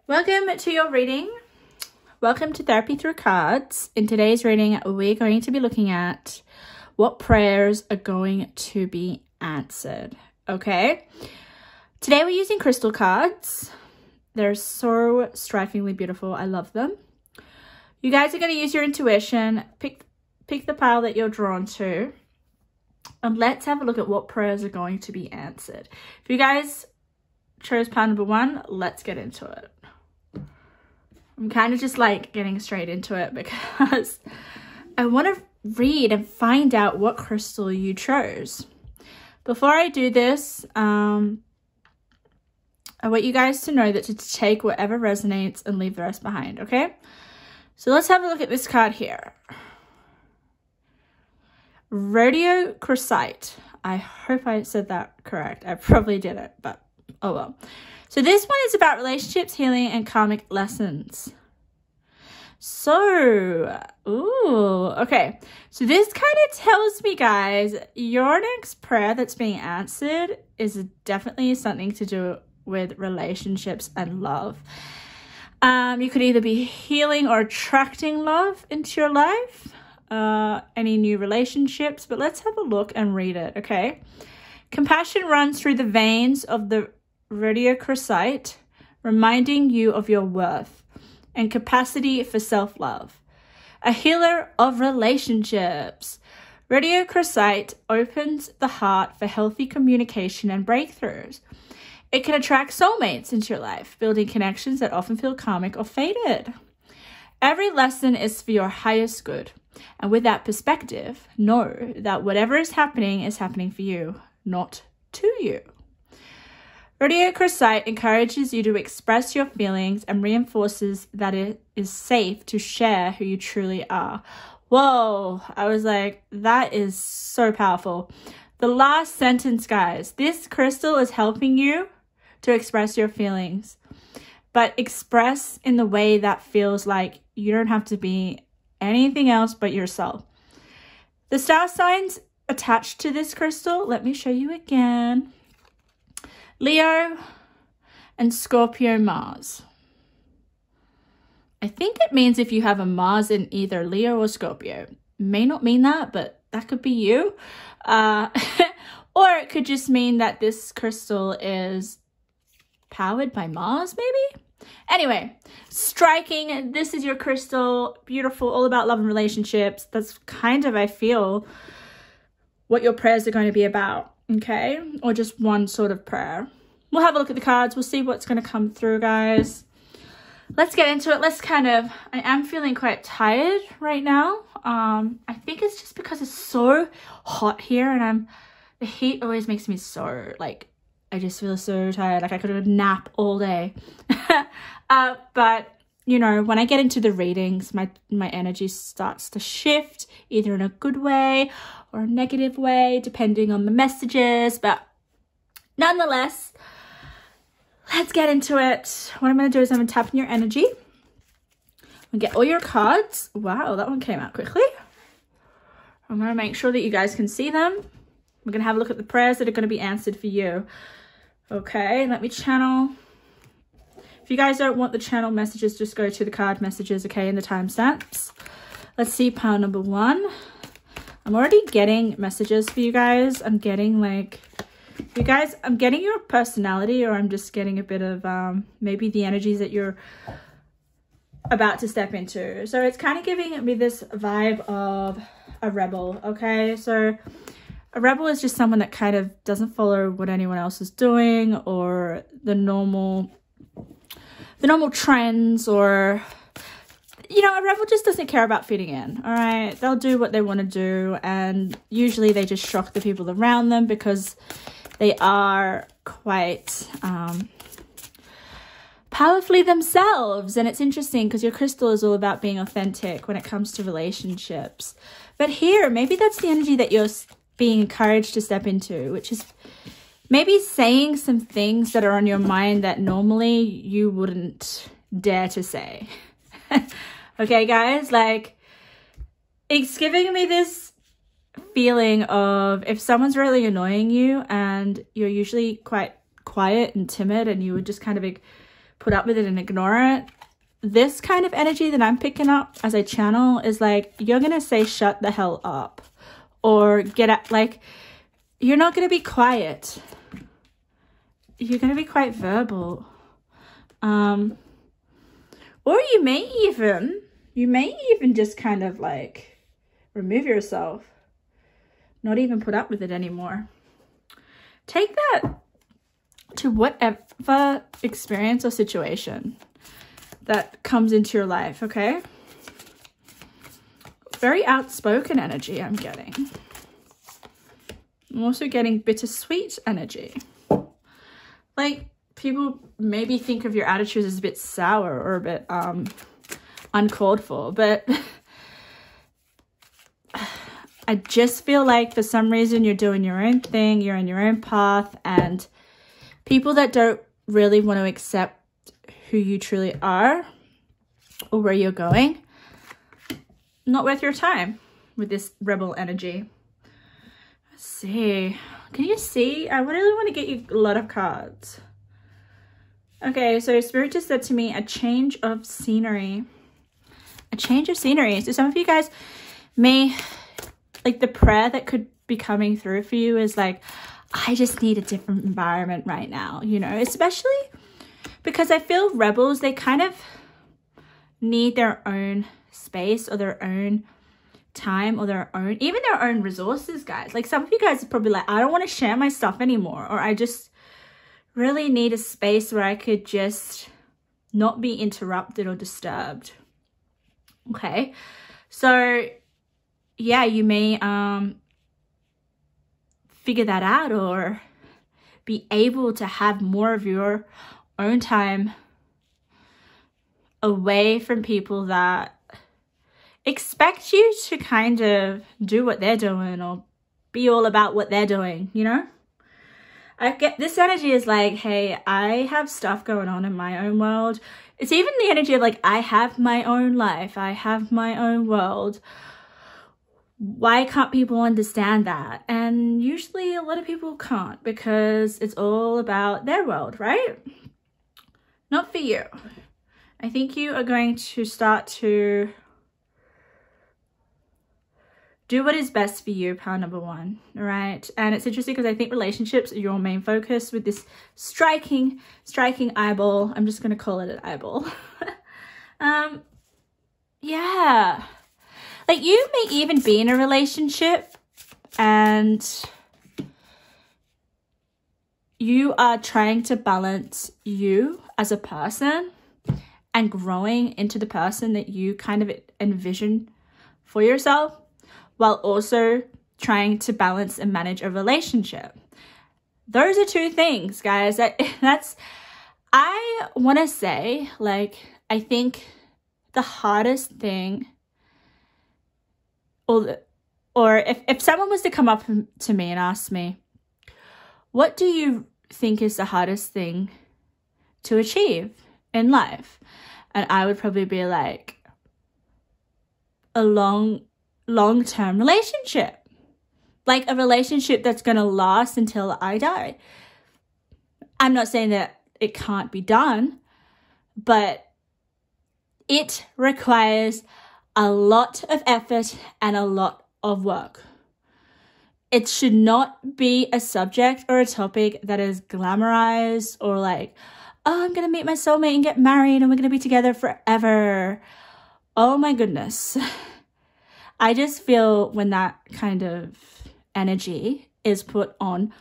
Welcome to your reading. Welcome to Therapy Through Cards. In today's reading, we're going to be looking at what prayers are going to be answered. Okay. Today we're using crystal cards. They're so strikingly beautiful. I love them. You guys are going to use your intuition. Pick the pile that you're drawn to. And let's have a look at what prayers are going to be answered. If you guys chose pile number 1, let's get into it. I'm kind of just like getting straight into it because I want to read and find out what crystal you chose. Before I do this, I want you guys to know that to take whatever resonates and leave the rest behind, okay? So let's have a look at this card here. Rhodochrosite. I hope I said that correct. I probably didn't, but oh well. So this one is about relationships, healing, and karmic lessons. So, okay. So this kind of tells me, guys, your next prayer that's being answered is definitely something to do with relationships and love. You could either be healing or attracting love into your life, any new relationships, but let's have a look and read it, okay? Compassion runs through the veins of the rhodochrosite, reminding you of your worth and capacity for self-love. A healer of relationships. Rhodochrosite opens the heart for healthy communication and breakthroughs. It can attract soulmates into your life, building connections that often feel karmic or fated. Every lesson is for your highest good. And with that perspective, know that whatever is happening for you, not to you. Rhodochrosite encourages you to express your feelings and reinforces that it is safe to share who you truly are. Whoa, I was like, that is so powerful. The last sentence, guys, this crystal is helping you to express your feelings, but express in the way that feels like you don't have to be anything else but yourself. The star signs attached to this crystal, let me show you again. Leo and Scorpio Mars. I think it means if you have a Mars in either Leo or Scorpio. May not mean that, but that could be you. Or it could just mean that this crystal is powered by Mars, maybe? Anyway, striking. This is your crystal. Beautiful, all about love and relationships. That's kind of, I feel, what your prayers are going to be about. Okay, or just one sort of prayer. We'll have a look at the cards. We'll see what's going to come through, guys. Let's get into it. I am feeling quite tired right now. I think it's just because it's so hot here and the heat always makes me so, like, I just feel so tired. Like I could have a nap all day. But, you know, when I get into the readings, my energy starts to shift either in a good way or a negative way, depending on the messages. But nonetheless, let's get into it. What I'm going to do is I'm going to tap in your energy and get all your cards. Wow, that one came out quickly. I'm going to make sure that you guys can see them. We're going to have a look at the prayers that are going to be answered for you. Okay, let me channel. If you guys don't want the channel messages, just go to the card messages, okay, and the timestamps. Let's see pile number 1. I'm already getting messages for you guys. I'm getting like, you guys, I'm getting your personality, or I'm just getting a bit of maybe the energies that you're about to step into. So it's kind of giving me this vibe of a rebel, okay? So a rebel is just someone that kind of doesn't follow what anyone else is doing or the normal trends, or, you know, a rebel just doesn't care about fitting in, all right? They'll do what they want to do, and usually they just shock the people around them because they are quite powerfully themselves. And it's interesting because your crystal is all about being authentic when it comes to relationships. But here, maybe that's the energy that you're being encouraged to step into, which is maybe saying some things that are on your mind that normally you wouldn't dare to say. Okay, guys, like, it's giving me this feeling of if someone's really annoying you and you're usually quite quiet and timid and you would just kind of put up with it and ignore it. This kind of energy that I'm picking up as I channel is like, you're going to say, shut the hell up, or get out. Like, you're not going to be quiet. You're going to be quite verbal. Or you may even just kind of like remove yourself, not even put up with it anymore. Take that to whatever experience or situation that comes into your life, okay? Very outspoken energy I'm getting. I'm also getting bittersweet energy. Like, people maybe think of your attitudes as a bit sour or a bit uncalled for, but I just feel like for some reason you're doing your own thing, you're on your own path, and people that don't really want to accept who you truly are or where you're going, not worth your time with this rebel energy. Let's see. Can you see? I really want to get you a lot of cards. Okay, so Spirit just said to me, a change of scenery. A change of scenery. So some of you guys may, like, the prayer that could be coming through for you is like, I just need a different environment right now, you know, especially because I feel rebels, they kind of need their own space or their own time or their own resources, guys. Like, some of you guys are probably like, I don't want to share my stuff anymore, or I just really need a space where I could just not be interrupted or disturbed. Okay, so yeah, you may figure that out, or be able to have more of your own time away from people that expect you to kind of do what they're doing or be all about what they're doing, you know? I get this energy is like, hey, I have stuff going on in my own world. It's even the energy of like, I have my own life. I have my own world. Why can't people understand that? And usually a lot of people can't, because it's all about their world, right? Not for you. I think you are going to start to do what is best for you, pile number one, all right? And it's interesting because I think relationships are your main focus with this striking eyeball. I'm just going to call it an eyeball. Yeah. Like, you may even be in a relationship and you are trying to balance you as a person and growing into the person that you kind of envision for yourself, while also trying to balance and manage a relationship. Those are two things, guys. I want to say, like, I think the hardest thing, or if someone was to come up to me and ask me, what do you think is the hardest thing to achieve in life? And I would probably be like, a long-term relationship, like a relationship that's going to last until I die. I'm not saying that it can't be done, but it requires a lot of effort and a lot of work. It should not be a subject or a topic that is glamorized or like, oh, I'm going to meet my soulmate and get married and we're going to be together forever. Oh my goodness. I just feel when that kind of energy is put on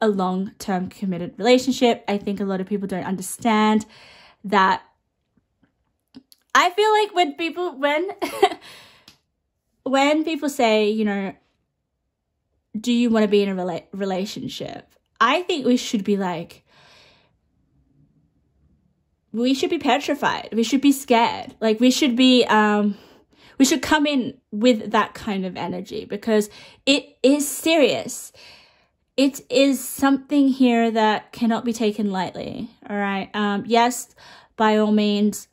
a long-term committed relationship, I think a lot of people don't understand that. I feel like when people say, you know, do you want to be in a relationship? I think we should be like, we should be petrified. We should be scared. Like, we should be, we should come in with that kind of energy, because it is serious. It is something here that cannot be taken lightly. All right. Yes, by all means,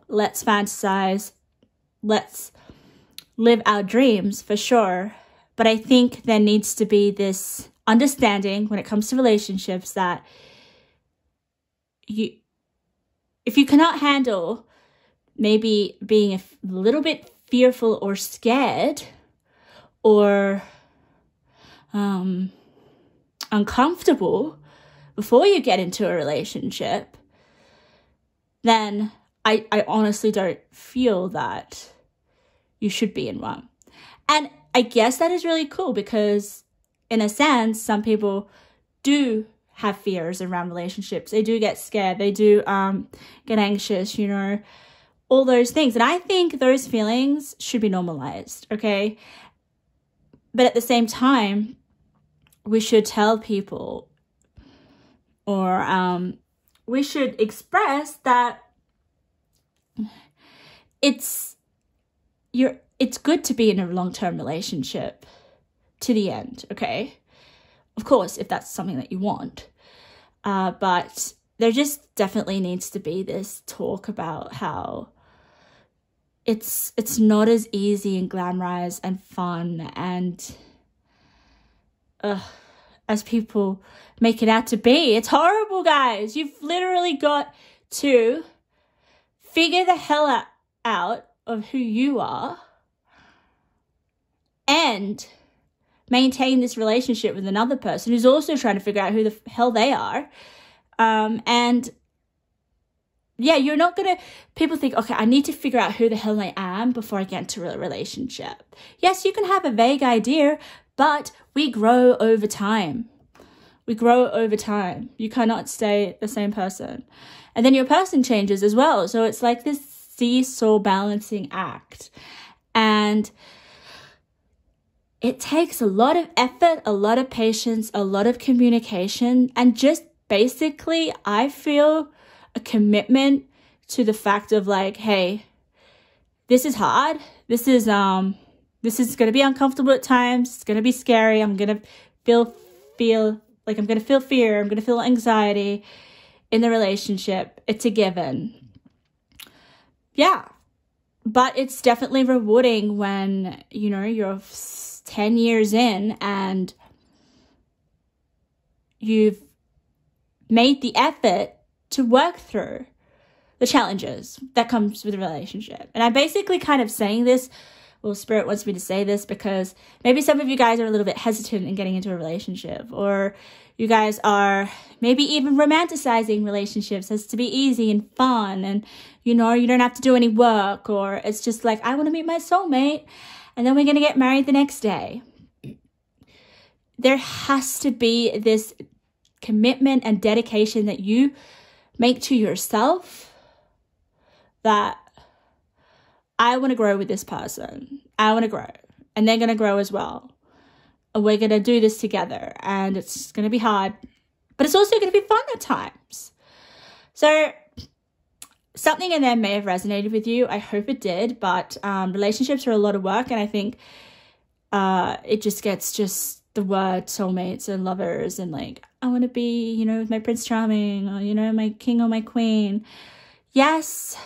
let's fantasize. Let's live our dreams for sure. But I think there needs to be this understanding when it comes to relationships that if you cannot handle maybe being a little bit fearful or scared or uncomfortable before you get into a relationship, then I honestly don't feel that you should be in one. And I guess that is really cool because in a sense, some people do have fears around relationships. They do get scared. They do get anxious, you know, all those things. And I think those feelings should be normalized, okay? But at the same time, we should tell people or we should express that it's good to be in a long-term relationship to the end, okay? Of course, if that's something that you want. But there just definitely needs to be this talk about how it's not as easy and glamorized and fun and as people make it out to be. It's horrible, guys. You've literally got to figure the hell out of who you are and maintain this relationship with another person who's also trying to figure out who the hell they are. And yeah, you're not going to, people think, okay, I need to figure out who the hell I am before I get into a relationship. Yes, you can have a vague idea, but we grow over time. We grow over time. You cannot stay the same person. And then your person changes as well. So it's like this seesaw balancing act. And it takes a lot of effort, a lot of patience, a lot of communication, and just basically, I feel a commitment to the fact of like, hey, this is hard. This is going to be uncomfortable at times. It's going to be scary. I'm going to feel like I'm going to feel fear. I'm going to feel anxiety in the relationship. It's a given. Yeah. But it's definitely rewarding when, you know, you're 10 years in and you've made the effort to work through the challenges that comes with a relationship. And I'm basically kind of saying this, well, Spirit wants me to say this because maybe some of you guys are a little bit hesitant in getting into a relationship, or you guys are maybe even romanticizing relationships as to be easy and fun and, you know, you don't have to do any work, or it's just like, I want to meet my soulmate and then we're going to get married the next day. There has to be this commitment and dedication that you make to yourself that I want to grow with this person. I want to grow. And they're going to grow as well. And we're going to do this together. And it's going to be hard. But it's also going to be fun at times. So something in there may have resonated with you. I hope it did. But relationships are a lot of work. And I think it just gets the word soulmates and lovers and like, I want to be, you know, with my Prince Charming or, you know, my king or my queen. Yes,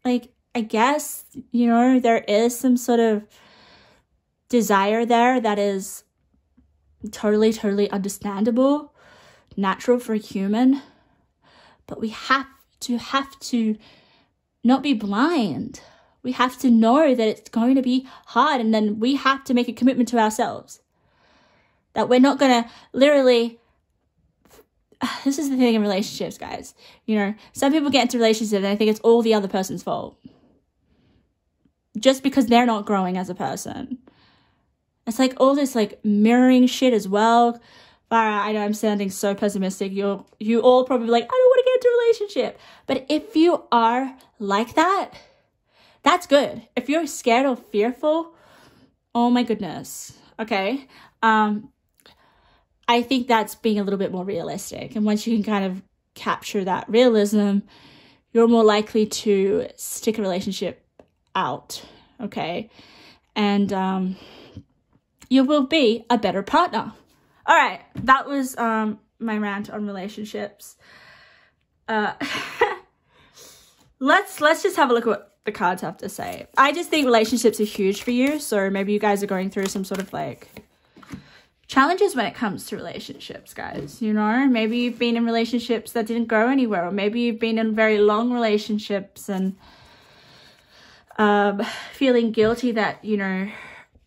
like, I guess, you know, there is some sort of desire there that is totally, totally understandable, natural for a human. But we have to not be blind. We have to know that it's going to be hard, and then we have to make a commitment to ourselves that we're not going to literally... This is the thing in relationships, guys. You know, some people get into relationships and they think it's all the other person's fault. Just because they're not growing as a person. It's like all this like mirroring shit as well. Farah, I know I'm sounding so pessimistic. You all probably like, I don't want to get into a relationship. But if you are like that, that's good. If you're scared or fearful, oh my goodness. Okay. I think that's being a little bit more realistic. And once you can kind of capture that realism, you're more likely to stick a relationship out, okay? And you will be a better partner. All right, that was my rant on relationships. Let's just have a look at what the cards have to say. I just think relationships are huge for you. So maybe you guys are going through some sort of like challenges when it comes to relationships, guys. You know, maybe you've been in relationships that didn't go anywhere, or maybe you've been in very long relationships and feeling guilty that, you know,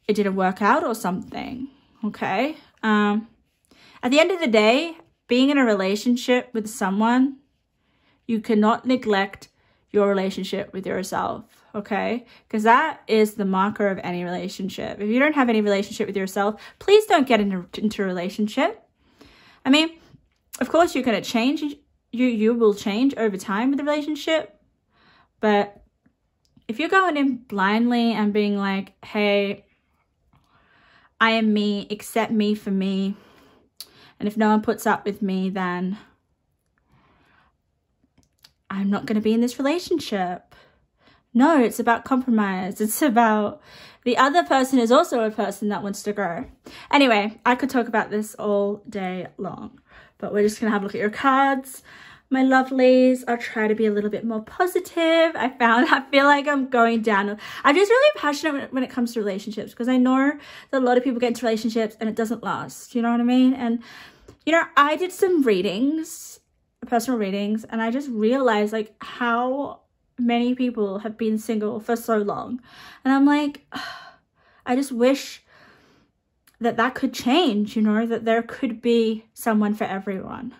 it didn't work out or something. Okay. At the end of the day, being in a relationship with someone, you cannot neglect your relationship with yourself. Okay, because that is the marker of any relationship. If you don't have any relationship with yourself, please don't get into a relationship. I mean, of course, you're going to change. You will change over time with the relationship. But if you're going in blindly and being like, hey, I am me, accept me for me, and if no one puts up with me, then I'm not going to be in this relationship. No, it's about compromise. It's about the other person is also a person that wants to grow. Anyway, I could talk about this all day long, but we're just going to have a look at your cards. My lovelies, I'll try to be a little bit more positive. I feel like I'm going down. I'm just really passionate when it comes to relationships, because I know that a lot of people get into relationships and it doesn't last. You know what I mean? And, you know, I did some readings, personal readings, and I just realized like how many people have been single for so long, and I'm like, I just wish that that could change, you know, that there could be someone for everyone.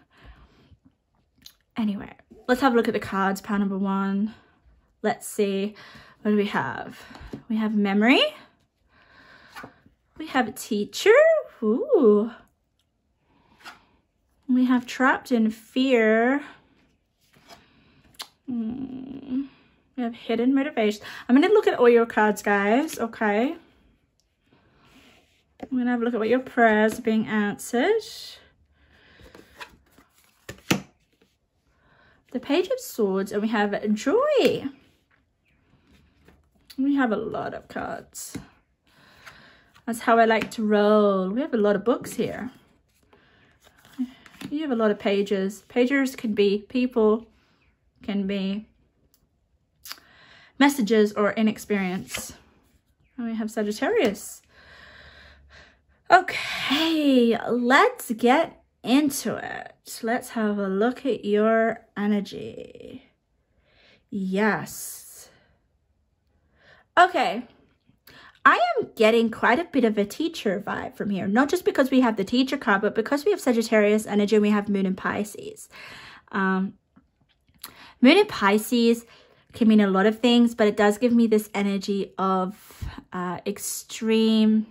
Anyway, let's have a look at the cards. Pile number 1. Let's see, what do we have? We have memory, we have a teacher, ooh, we have trapped in fear. We have hidden motivation. I'm going to look at all your cards, guys. Okay. I'm going to have a look at what your prayers are being answered. The Page of Swords, and we have joy. We have a lot of cards. That's how I like to roll. We have a lot of books here. You have a lot of pages. Pages can be people, can be messages, or inexperience. And we have Sagittarius. Okay, let's get into it. Let's have a look at your energy. Yes. Okay. I am getting quite a bit of a teacher vibe from here. Not just because we have the teacher card, but because we have Sagittarius energy and we have Moon in Pisces. Moon in Pisces can mean a lot of things, but it does give me this energy of extreme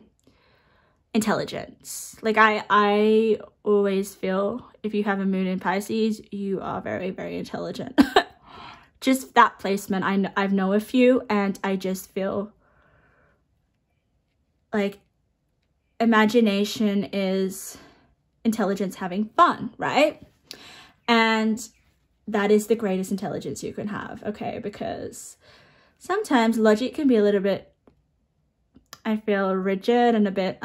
intelligence. Like I always feel if you have a Moon in Pisces, you are very, very intelligent. Just that placement. I know a few, and I just feel like imagination is intelligence having fun, right? And that is the greatest intelligence you can have, okay? Because sometimes logic can be a little bit, I feel, rigid and a bit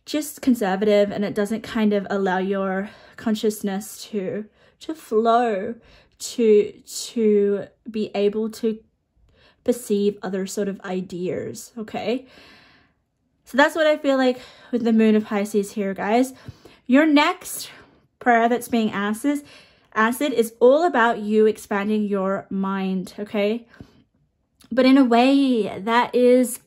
just conservative, and it doesn't kind of allow your consciousness to flow, to be able to perceive other sort of ideas, okay? So that's what I feel like with the Moon of Pisces here, guys. Your next prayer that's being asked is all about you expanding your mind, okay? But in a way that is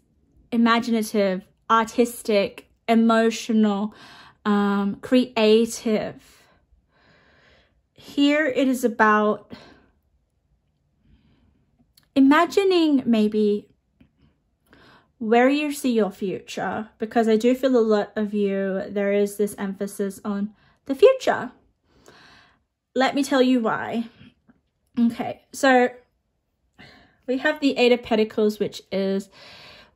imaginative, artistic, emotional, creative. Here it is about imagining maybe where you see your future, because I do feel a lot of you, there is this emphasis on the future. Let me tell you why. Okay, so we have the 8 of Pentacles, which is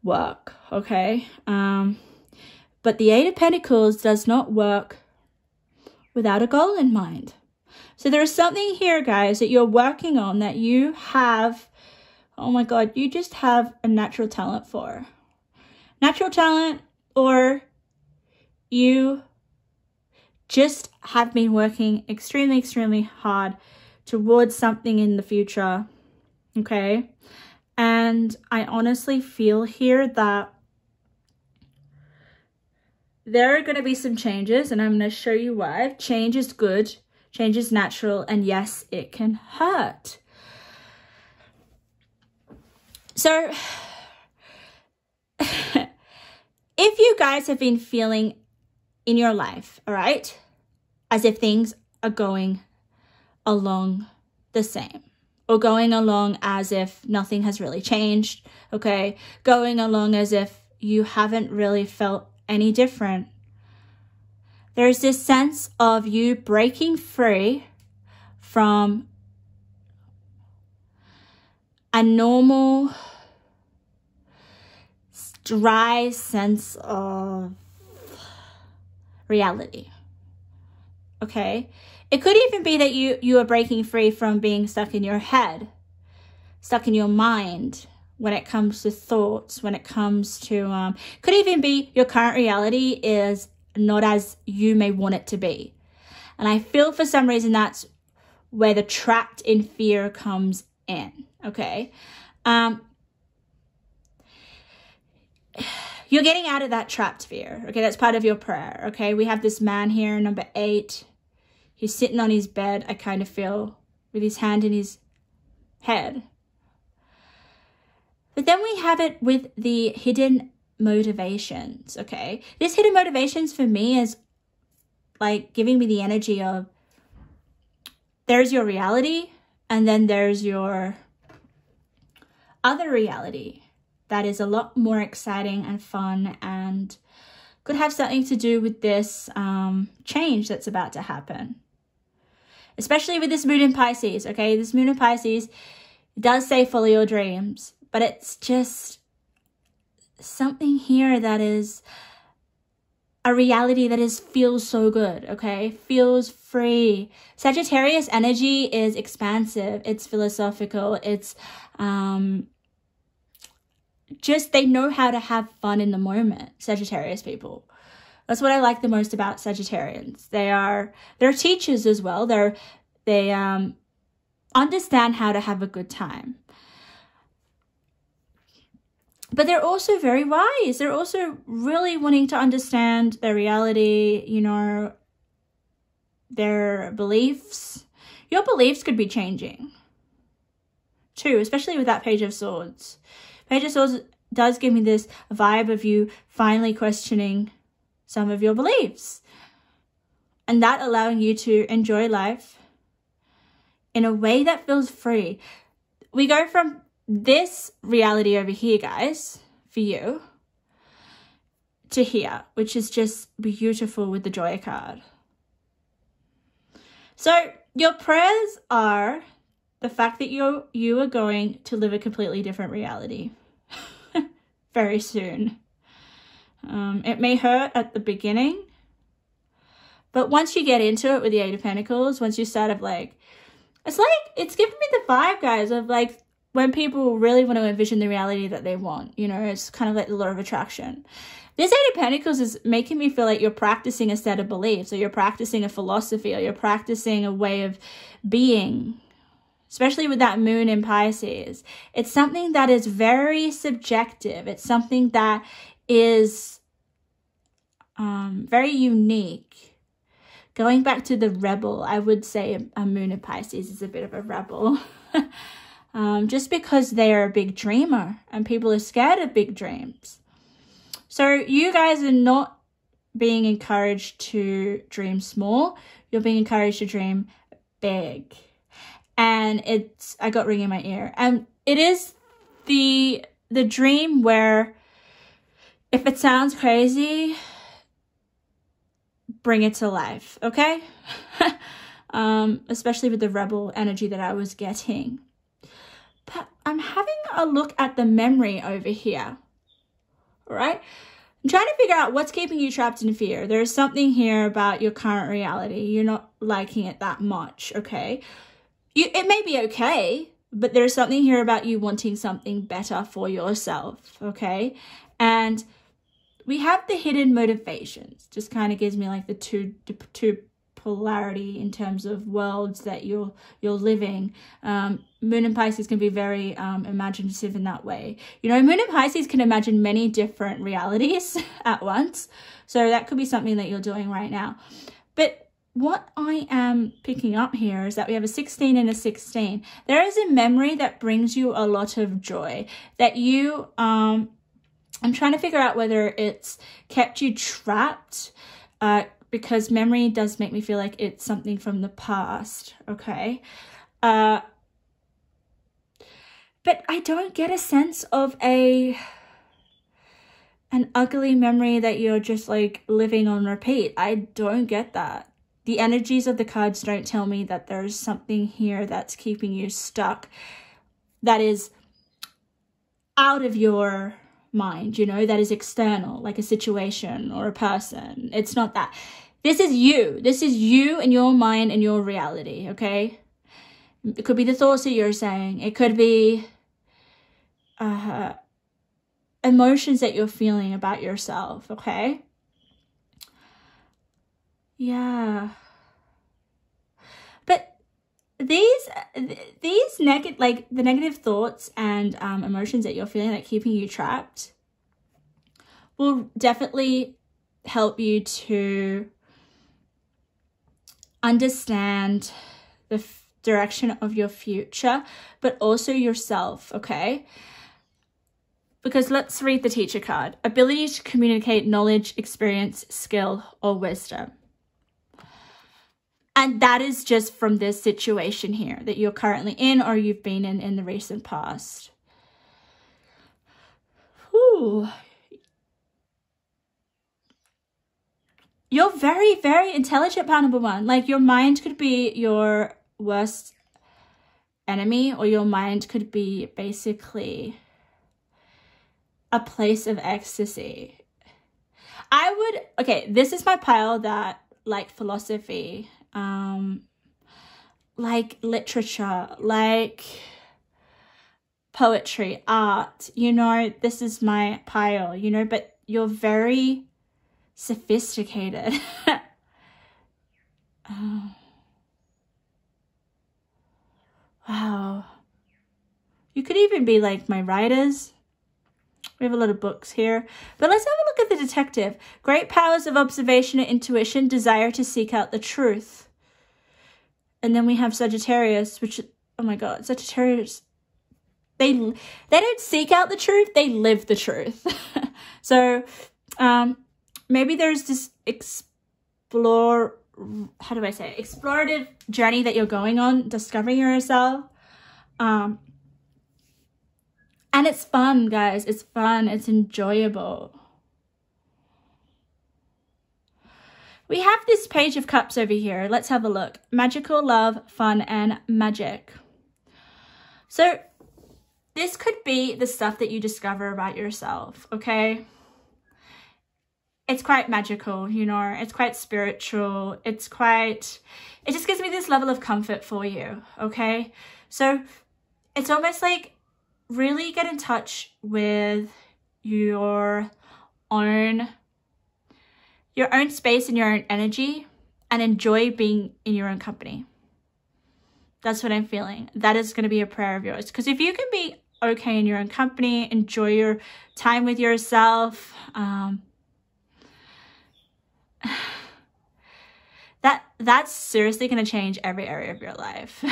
work, okay? But the 8 of Pentacles does not work without a goal in mind. So there is something here, guys, that you're working on that you have, oh my God, you just have a natural talent for. Natural talent, or you just have been working extremely, extremely hard towards something in the future, okay? And I honestly feel here that there are going to be some changes, and I'm going to show you why. Change is good, change is natural, and yes, it can hurt. So if you guys have been feeling in your life, all right, as if things are going along the same, or going along as if nothing has really changed, okay, going along as if you haven't really felt any different, there's this sense of you breaking free from a normal, dry sense of reality, okay? It could even be that you are breaking free from being stuck in your head, stuck in your mind when it comes to thoughts, when it comes to, could even be your current reality is not as you may want it to be. And I feel for some reason that's where the trapped in fear comes in, okay? You're getting out of that trapped fear, okay? That's part of your prayer, okay? We have this man here, number 8. He's sitting on his bed, I kind of feel, with his hand in his head. But then we have it with the hidden motivations, okay? This hidden motivations for me is like giving me the energy of there's your reality, and then there's your other reality that is a lot more exciting and fun and could have something to do with this change that's about to happen. Especially with this moon in Pisces, okay? This moon in Pisces does say follow your dreams, but it's just something here that is a reality that feels so good, okay? Feels free. Sagittarius energy is expansive. It's philosophical. It's just they know how to have fun in the moment, Sagittarius people. That's what I like the most about Sagittarians. They're teachers as well. They understand how to have a good time. But they're also very wise. They're also really wanting to understand their reality, you know, their beliefs. Your beliefs could be changing too, especially with that Page of Swords. Page of Swords does give me this vibe of you finally questioning some of your beliefs, and that allowing you to enjoy life in a way that feels free. We go from this reality over here, guys, for you, to here, which is just beautiful with the Joy card. So your prayers are the fact that you are going to live a completely different reality very soon. It may hurt at the beginning, but once you get into it with the 8 of Pentacles, once you start of like, it's giving me the vibe, guys, of like when people really want to envision the reality that they want, you know, it's kind of like the law of attraction. This 8 of Pentacles is making me feel like you're practicing a set of beliefs, or you're practicing a philosophy, or you're practicing a way of being, especially with that moon in Pisces. It's something that is very subjective. It's something that is very unique. Going back to the rebel, I would say a moon in Pisces is a bit of a rebel. Just because they are a big dreamer and people are scared of big dreams. So you guys are not being encouraged to dream small. You're being encouraged to dream big. And I got ring in my ear. And it is the dream where if it sounds crazy, bring it to life, okay? Especially with the rebel energy that I was getting. But I'm having a look at the memory over here, all right? I'm trying to figure out what's keeping you trapped in fear. There's something here about your current reality. You're not liking it that much, okay? It may be okay, but there's something here about you wanting something better for yourself, okay? And we have the hidden motivations. Just kind of gives me like the two polarity in terms of worlds that you're living. Moon in Pisces can be very imaginative in that way. You know, Moon in Pisces can imagine many different realities at once. So that could be something that you're doing right now. But what I am picking up here is that we have a 16 and a 16. There is a memory that brings you a lot of joy that you, I'm trying to figure out whether it's kept you trapped, because memory does make me feel like it's something from the past, okay? But I don't get a sense of an ugly memory that you're just like living on repeat. I don't get that. The energies of the cards don't tell me that there's something here that's keeping you stuck, that is out of your mind, you know, that is external, like a situation or a person. It's not that. This is you. This is you and your mind and your reality, okay? It could be the thoughts that you're saying. It could be emotions that you're feeling about yourself, okay? Yeah. But these negative, like the negative thoughts and emotions that you're feeling that keeping you trapped will definitely help you to understand the direction of your future, but also yourself, okay? Because let's read the teacher card. Ability to communicate knowledge, experience, skill, or wisdom. And that is just from this situation here that you're currently in or you've been in the recent past. Whew. You're very, very intelligent, part number one. Like your mind could be your worst enemy, or your mind could be basically a place of ecstasy. Okay, this is my pile that like philosophy, like literature, like poetry, art, you know, this is my pile, you know, but you're very sophisticated. Oh. Wow. You could even be like my writers. We have a lot of books here. But let's have a look at the detective. Great powers of observation and intuition, desire to seek out the truth. And then we have Sagittarius, which, oh my God, Sagittarius, they don't seek out the truth, they live the truth. So maybe there's this explorative journey that you're going on, discovering yourself. And it's fun, guys. It's fun. It's enjoyable. We have this Page of Cups over here. Let's have a look. Magical, love, fun, and magic. So this could be the stuff that you discover about yourself, okay? It's quite magical, you know, it's quite spiritual. It just gives me this level of comfort for you, okay? So it's almost like really get in touch with your own space and your own energy and enjoy being in your own company. That's what I'm feeling. That is going to be a prayer of yours. Because if you can be okay in your own company, enjoy your time with yourself, that's seriously going to change every area of your life.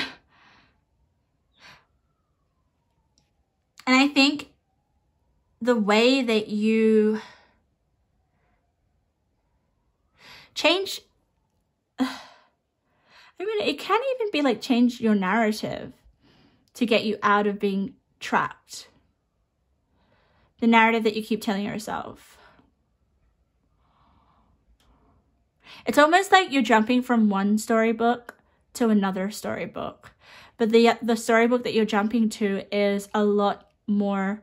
And I think the way that you change, I mean, it can even be like change your narrative to get you out of being trapped. The narrative that you keep telling yourself. It's almost like you're jumping from one storybook to another storybook. But the storybook that you're jumping to is a lot more,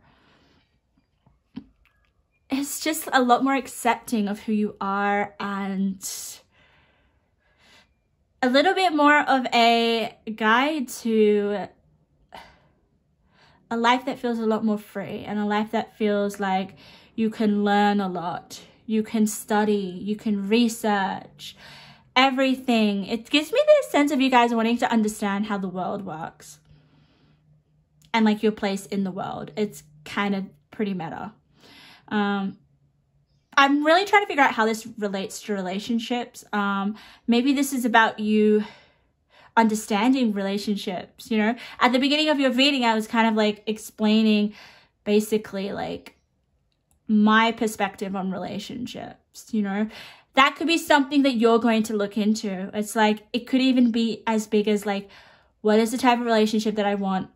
it's just a lot more accepting of who you are and a little bit more of a guide to a life that feels a lot more free and a life that feels like you can learn a lot, you can study, you can research, everything. It gives me this sense of you guys wanting to understand how the world works and like your place in the world. It's kind of pretty meta. I'm really trying to figure out how this relates to relationships. Maybe this is about you understanding relationships, you know. At the beginning of your reading, I was kind of like explaining basically like my perspective on relationships, you know. That could be something that you're going to look into. It's like, it could even be as big as like, what is the type of relationship that I want?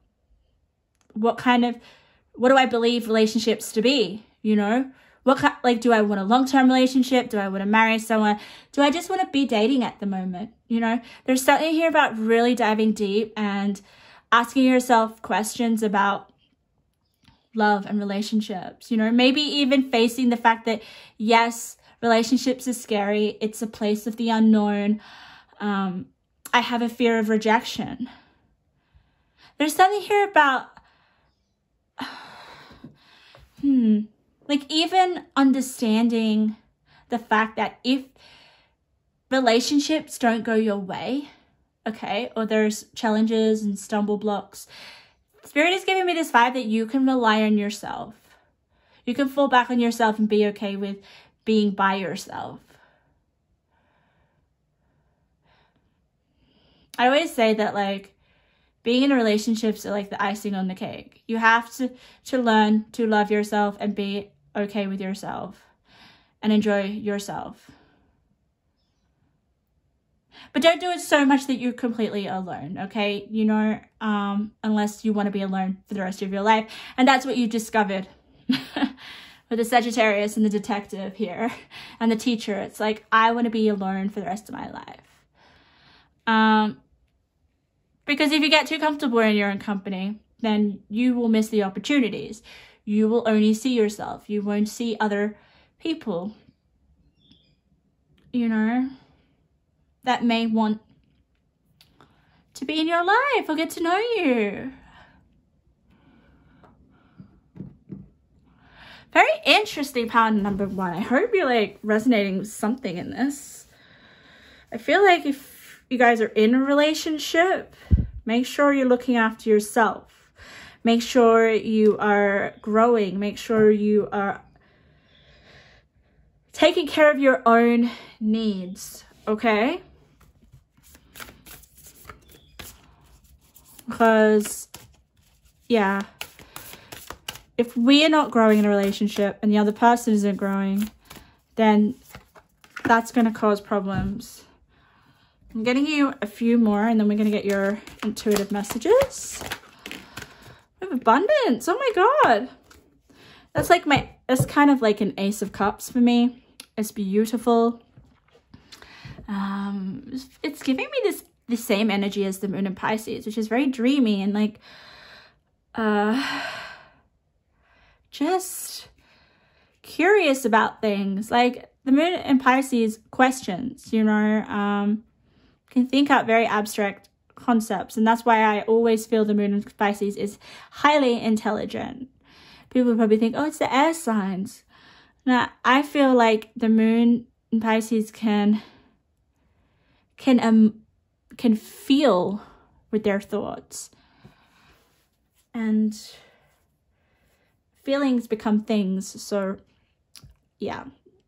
What do I believe relationships to be, you know? Do I want a long-term relationship? Do I want to marry someone? Do I just want to be dating at the moment? You know, there's something here about really diving deep and asking yourself questions about love and relationships, you know, maybe even facing the fact that, yes, relationships are scary. It's a place of the unknown. I have a fear of rejection. There's something here about, like even understanding the fact that if relationships don't go your way, okay, or there's challenges and stumble blocks, Spirit is giving me this vibe that you can rely on yourself. You can fall back on yourself and be okay with being by yourself. I always say that like being in relationships are like the icing on the cake. You have to learn to love yourself and be okay with yourself and enjoy yourself. But don't do it so much that you're completely alone, okay? You know, unless you want to be alone for the rest of your life. And that's what you discovered with the Sagittarius and the detective here and the teacher. It's like, I want to be alone for the rest of my life. Because if you get too comfortable in your own company, then you will miss the opportunities. You will only see yourself. You won't see other people, you know, that may want to be in your life or get to know you. Very interesting power number 1. I hope you're like resonating with something in this. I feel like if you guys are in a relationship, make sure you're looking after yourself. Make sure you are growing. Make sure you are taking care of your own needs, okay? Because, yeah, if we are not growing in a relationship and the other person isn't growing, then that's going to cause problems. I'm getting you a few more and then we're going to get your intuitive messages. We have abundance. Oh my God. That's like it's kind of like an Ace of Cups for me. It's beautiful. It's giving me the same energy as the moon in Pisces, which is very dreamy and like, just curious about things. Like the moon in Pisces questions, you know, can think out very abstract concepts. And that's why I always feel the moon in Pisces is highly intelligent. People probably think, oh, it's the air signs. Now, I feel like the moon in Pisces can feel with their thoughts. And feelings become things. So, yeah.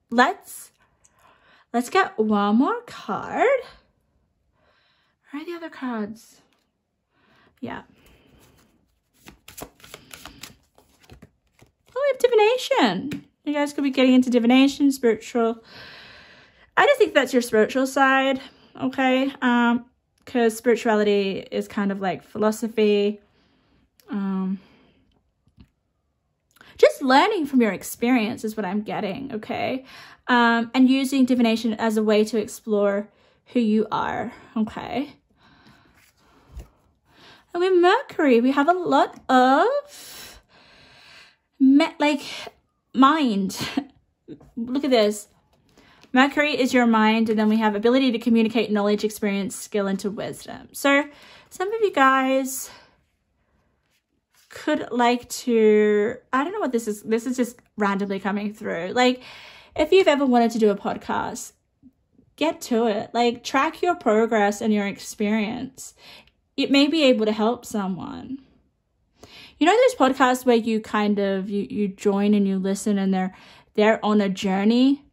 Let's get one more card. Where are the other cards? Yeah. Oh, we have divination. You guys could be getting into divination, spiritual. I just think that's your spiritual side, okay? Because spirituality is kind of like philosophy. Just learning from your experience is what I'm getting, okay? And using divination as a way to explore who you are, okay? And with Mercury, we have a lot of mind. Look at this. Mercury is your mind, and then we have ability to communicate knowledge, experience, skill into wisdom. So some of you guys could like to, I don't know what this is. This is just randomly coming through. Like if you've ever wanted to do a podcast, get to it. Like, track your progress and your experience. It may be able to help someone. You know those podcasts where you kind of, you join and you listen and they're on a journey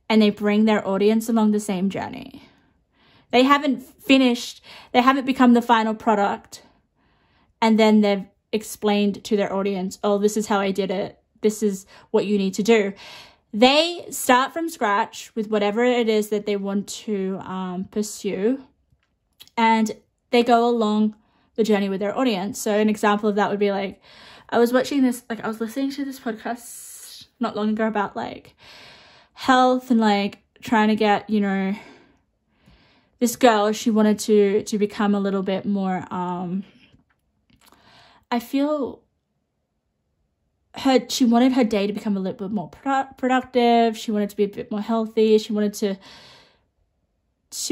and they bring their audience along the same journey. They haven't finished, they haven't become the final product, and then they've explained to their audience, oh, this is how I did it. This is what you need to do. They start from scratch with whatever it is that they want to pursue, and they go along the journey with their audience. So an example of that would be like, I was listening to this podcast not long ago about like health and like trying to get, you know, this girl, she wanted to become a little bit more, I feel she wanted her day to become a little bit more productive. She wanted to be a bit more healthy. She wanted to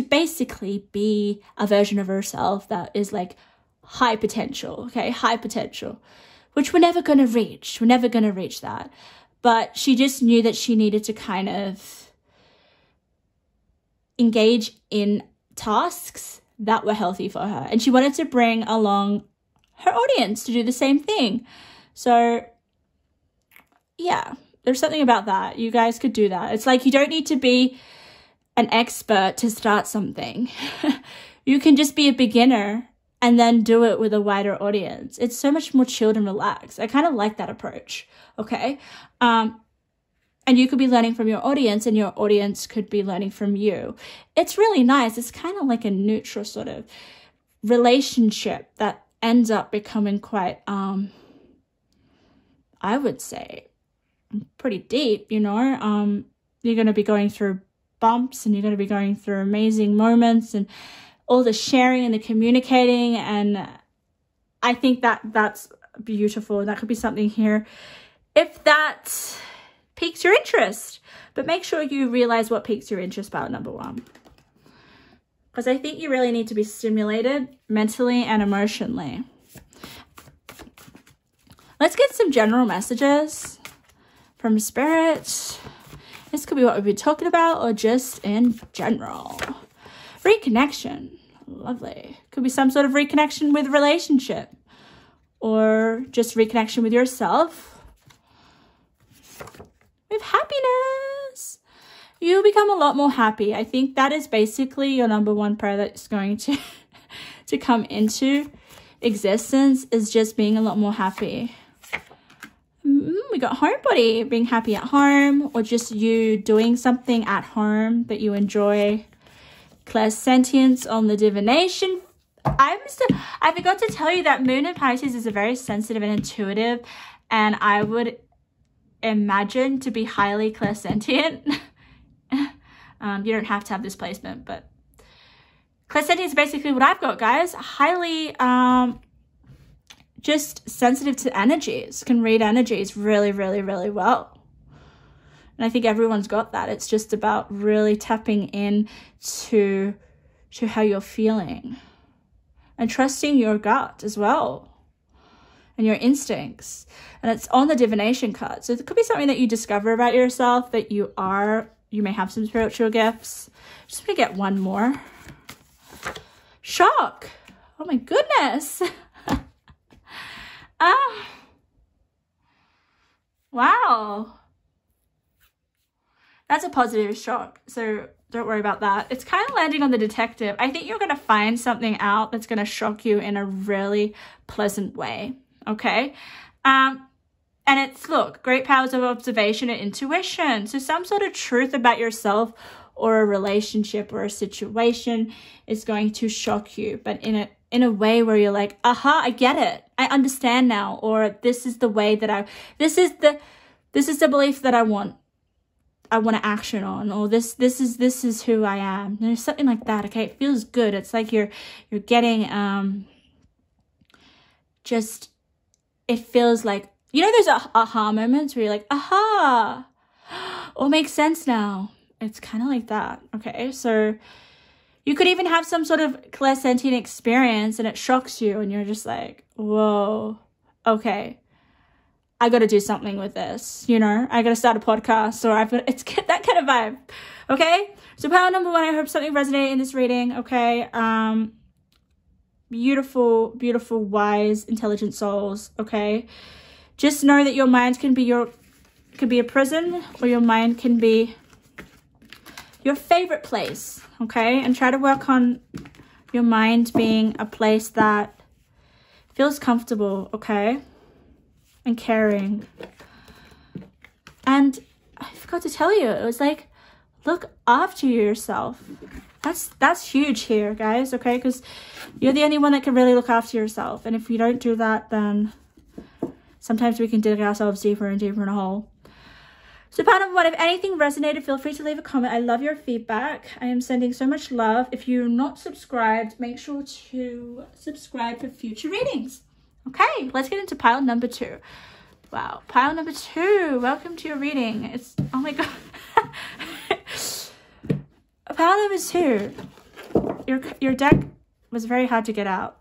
basically be a version of herself that is like high potential, okay? High potential, which we're never going to reach. We're never going to reach that. But she just knew that she needed to kind of engage in tasks that were healthy for her. And she wanted to bring along her audience to do the same thing. So yeah, there's something about that. You guys could do that. It's like you don't need to be an expert to start something. You can just be a beginner and then do it with a wider audience. It's so much more chilled and relaxed. I kind of like that approach, okay? And you could be learning from your audience and your audience could be learning from you. It's really nice. It's kind of like a neutral sort of relationship that ends up becoming quite, I would say, pretty deep, you know? You're going to be going through bumps and you're going to be going through amazing moments and all the sharing and the communicating. And I think that that's beautiful. That could be something here if that piques your interest. But make sure you realize what piques your interest about number one. Because I think you really need to be stimulated mentally and emotionally. Let's get some general messages from Spirit. This could be what we've been talking about or just in general. Reconnection. Lovely. Could be some sort of reconnection with a relationship or just reconnection with yourself. With happiness. You'll become a lot more happy. I think that is basically your number one prayer that's going to come into existence, is just being a lot more happy. We got homebody, being happy at home, or just you doing something at home that you enjoy. Clairsentience on the divination. I forgot to tell you that Moon in Pisces is a very sensitive and intuitive, and I would imagine to be highly clairsentient. You don't have to have this placement, but clairsentient is basically what I've got, guys. Highly just sensitive to energies, can read energies really, really, really well. And I think everyone's got that. It's just about really tapping in to how you're feeling and trusting your gut as well and your instincts. And it's on the divination card. So it could be something that you discover about yourself, that you may have some spiritual gifts. Just going to get one more. Shock. Oh my goodness. Wow. That's a positive shock, so don't worry about that. It's kind of landing on the detective. I think you're going to find something out that's going to shock you in a really pleasant way, okay? And it's, look, great powers of observation and intuition. So some sort of truth about yourself or a relationship or a situation is going to shock you, but in a way where you're like, aha, I get it. I understand now. Or this is the way that this is the belief that I want to action on, or this is who I am. There's something like that. Okay, it feels good. It's like you're getting just, it feels like, you know, there's aha moments where you're like, aha, all makes sense now. It's kind of like that. Okay, so you could even have some sort of clairsentient experience and it shocks you and you're just like, whoa, okay, I got to do something with this, you know, I got to start a podcast, or it's that kind of vibe. Okay. So pile number 1, I hope something resonated in this reading, okay? Beautiful, beautiful, wise, intelligent souls, okay? Just know that your mind can be a prison, or your mind can be your favorite place, okay? And try to work on your mind being a place that feels comfortable, okay? And caring. And I forgot to tell you, it was like, look after yourself. That's huge here, guys, okay? Because you're the only one that can really look after yourself. And if you don't do that, then sometimes we can dig ourselves deeper and deeper in a hole. So part number 1, if anything resonated, feel free to leave a comment. I love your feedback. I am sending so much love. If you're not subscribed, make sure to subscribe for future readings. Okay, let's get into pile number 2. Wow, pile number 2. Welcome to your reading. It's, oh my God. Pile number 2. Your deck was very hard to get out.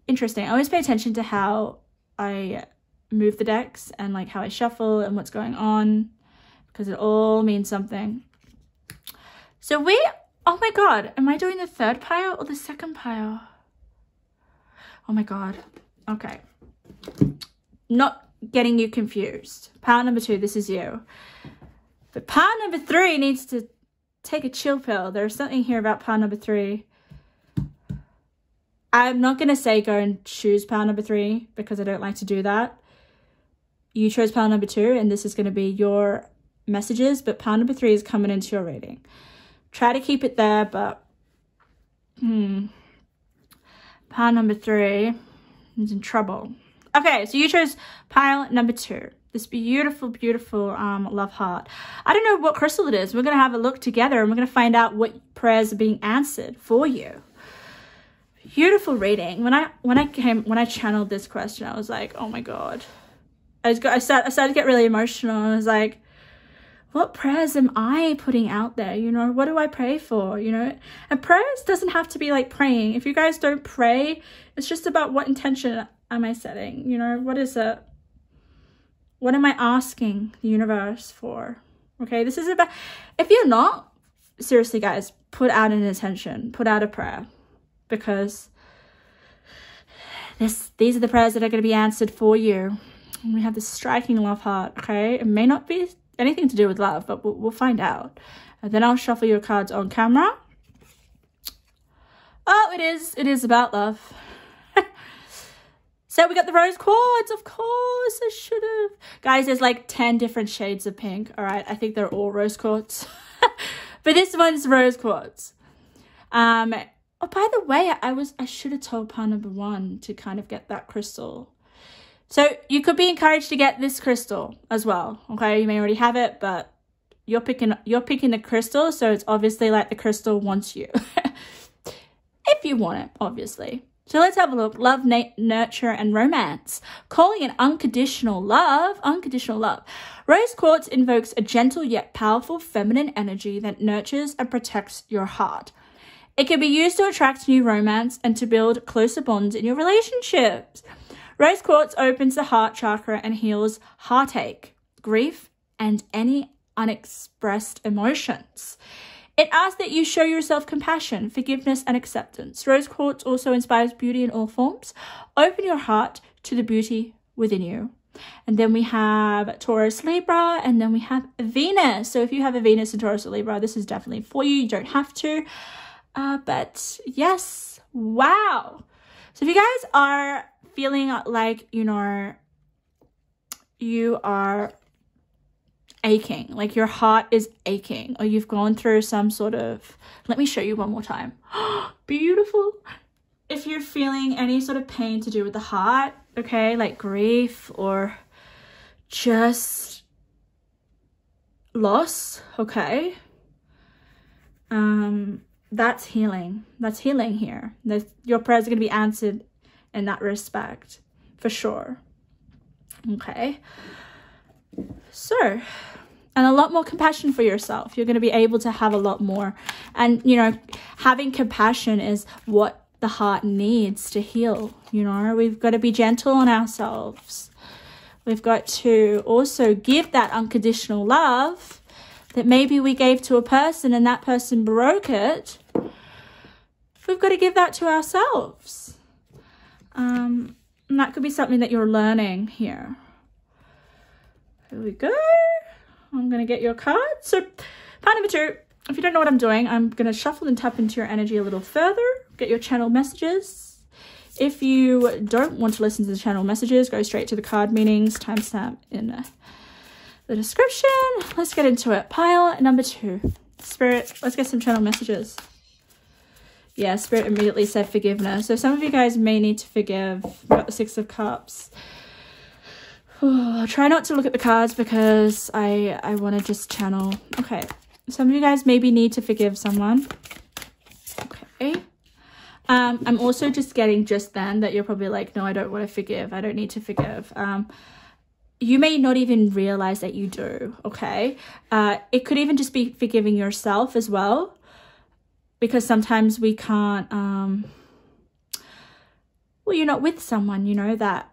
Interesting. I always pay attention to how I move the decks and like how I shuffle and what's going on, because it all means something. So oh my God, am I doing the 3rd pile or the 2nd pile? Oh my God. Okay. Not getting you confused. Pile number 2, this is you. But pile number 3 needs to take a chill pill. There's something here about pile number 3. I'm not going to say go and choose pile number 3 because I don't like to do that. You chose pile number 2 and this is going to be your messages, but pile number 3 is coming into your reading. Try to keep it there, but pile number 3 is in trouble. Okay, so you chose pile number 2. This beautiful, beautiful love heart. I don't know what crystal it is. We're going to have a look together and we're going to find out what prayers are being answered for you. Beautiful reading. When I channeled this question, I was like, oh my God. I started to get really emotional. I was like, what prayers am I putting out there? You know, what do I pray for? You know, and prayers doesn't have to be like praying. If you guys don't pray, it's just about what intention am I setting? You know, what is it? What am I asking the universe for? Okay, this is about, if you're not, seriously guys, put out an intention, put out a prayer, because these are the prayers that are going to be answered for you. And we have this striking love heart, okay? It may not be anything to do with love, but we'll find out. And then I'll shuffle your cards on camera. Oh, it is about love. So we got the rose quartz, of course, I should have. Guys, there's like 10 different shades of pink, all right? I think they're all rose quartz. But this one's rose quartz. Oh, by the way, I should have told pile number 1 to kind of get that crystal. So you could be encouraged to get this crystal as well, okay? You may already have it, but you're picking the crystal, so it's obviously like the crystal wants you. If you want it, obviously. So let's have a look. Love, nurture, and romance. Calling it unconditional love. Unconditional love. Rose quartz invokes a gentle yet powerful feminine energy that nurtures and protects your heart. It can be used to attract new romance and to build closer bonds in your relationships. Rose quartz opens the heart chakra and heals heartache, grief, and any unexpressed emotions. It asks that you show yourself compassion, forgiveness, and acceptance. Rose quartz also inspires beauty in all forms. Open your heart to the beauty within you. And then we have Taurus, Libra, and then we have Venus. So if you have a Venus in Taurus or Libra, this is definitely for you. You don't have to. But yes, wow. So if you guys are feeling like, you know, you are aching, like your heart is aching, or you've gone through some sort of, let me show you one more time. Beautiful. If you're feeling any sort of pain to do with the heart, okay, like grief or just loss, okay, that's healing. That's healing here. Your prayers are going to be answered in that respect, for sure. Okay. So, and a lot more compassion for yourself. You're going to be able to have a lot more. And, you know, having compassion is what the heart needs to heal. You know, we've got to be gentle on ourselves. We've got to also give that unconditional love, that maybe we gave to a person and that person broke it, we've got to give that to ourselves. And that could be something that you're learning here. Here we go. I'm going to get your card. So part number 2, if you don't know what I'm doing, I'm going to shuffle and tap into your energy a little further, get your channel messages. If you don't want to listen to the channel messages, go straight to the card meanings, timestamp in the description. Let's get into it. Pile number 2. Spirit, let's get some channel messages. Yeah, Spirit immediately said forgiveness. So some of you guys may need to forgive. We've got the 6 of Cups. Try not to look at the cards because I want to just channel. Okay. Some of you guys maybe need to forgive someone. Okay. I'm also just getting just then that you're probably like, no, I don't want to forgive. I don't need to forgive. You may not even realize that you do. Okay. It could even just be forgiving yourself as well. Because sometimes we can't, well, you're not with someone, you know, that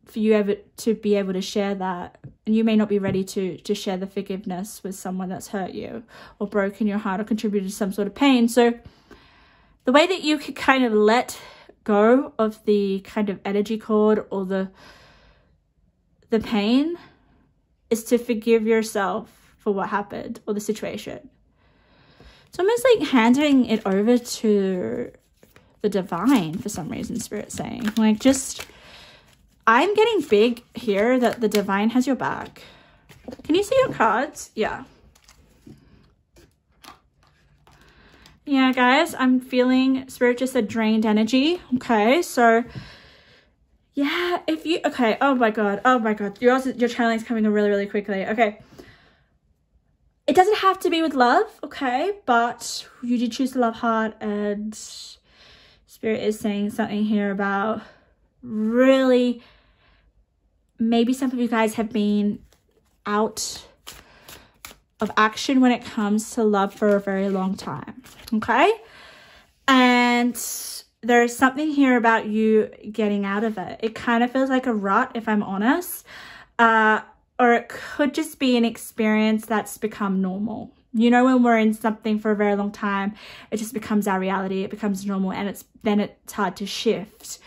for you ever to be able to share that. And you may not be ready to share the forgiveness with someone that's hurt you or broken your heart or contributed to some sort of pain. So the way that you could kind of let go of the kind of energy cord or the pain is to forgive yourself for what happened or the situation. It's almost like handing it over to the divine for some reason, Spirit's saying. Like, just, I'm getting big here that the divine has your back. Can you see your cards? Yeah. Yeah, guys, I'm feeling, Spirit just said drained energy. Okay, so, yeah, if you, okay, oh my God, your channeling's coming really, really quickly. Okay. It doesn't have to be with love, okay? But you did choose the love heart, and Spirit is saying something here about really, maybe some of you guys have been out of action when it comes to love for a very long time, okay? And there's something here about you getting out of it. It kind of feels like a rut, if I'm honest. Or it could just be an experience that's become normal. You know, when we're in something for a very long time, it just becomes our reality. It becomes normal, and then it's hard to shift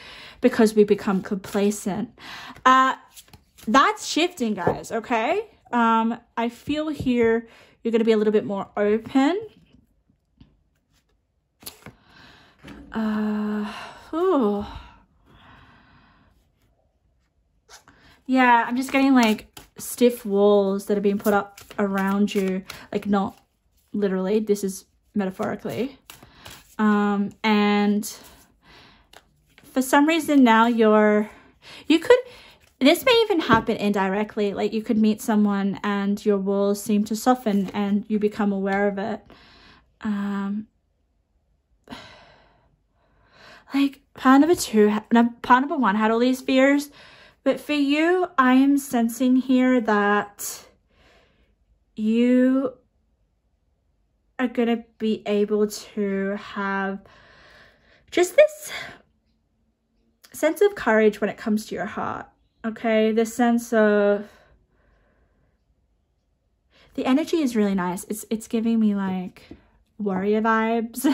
because we become complacent. That's shifting, guys, okay? I feel here you're going to be a little bit more open. Yeah, I'm just getting like stiff walls that are being put up around you, like not literally, this is metaphorically. And for some reason now this may even happen indirectly, like you could meet someone and your walls seem to soften and you become aware of it. Like part number 1 had all these fears. But for you, I am sensing here that you are going to be able to have just this sense of courage when it comes to your heart, okay? This sense of, the energy is really nice. It's giving me like warrior vibes.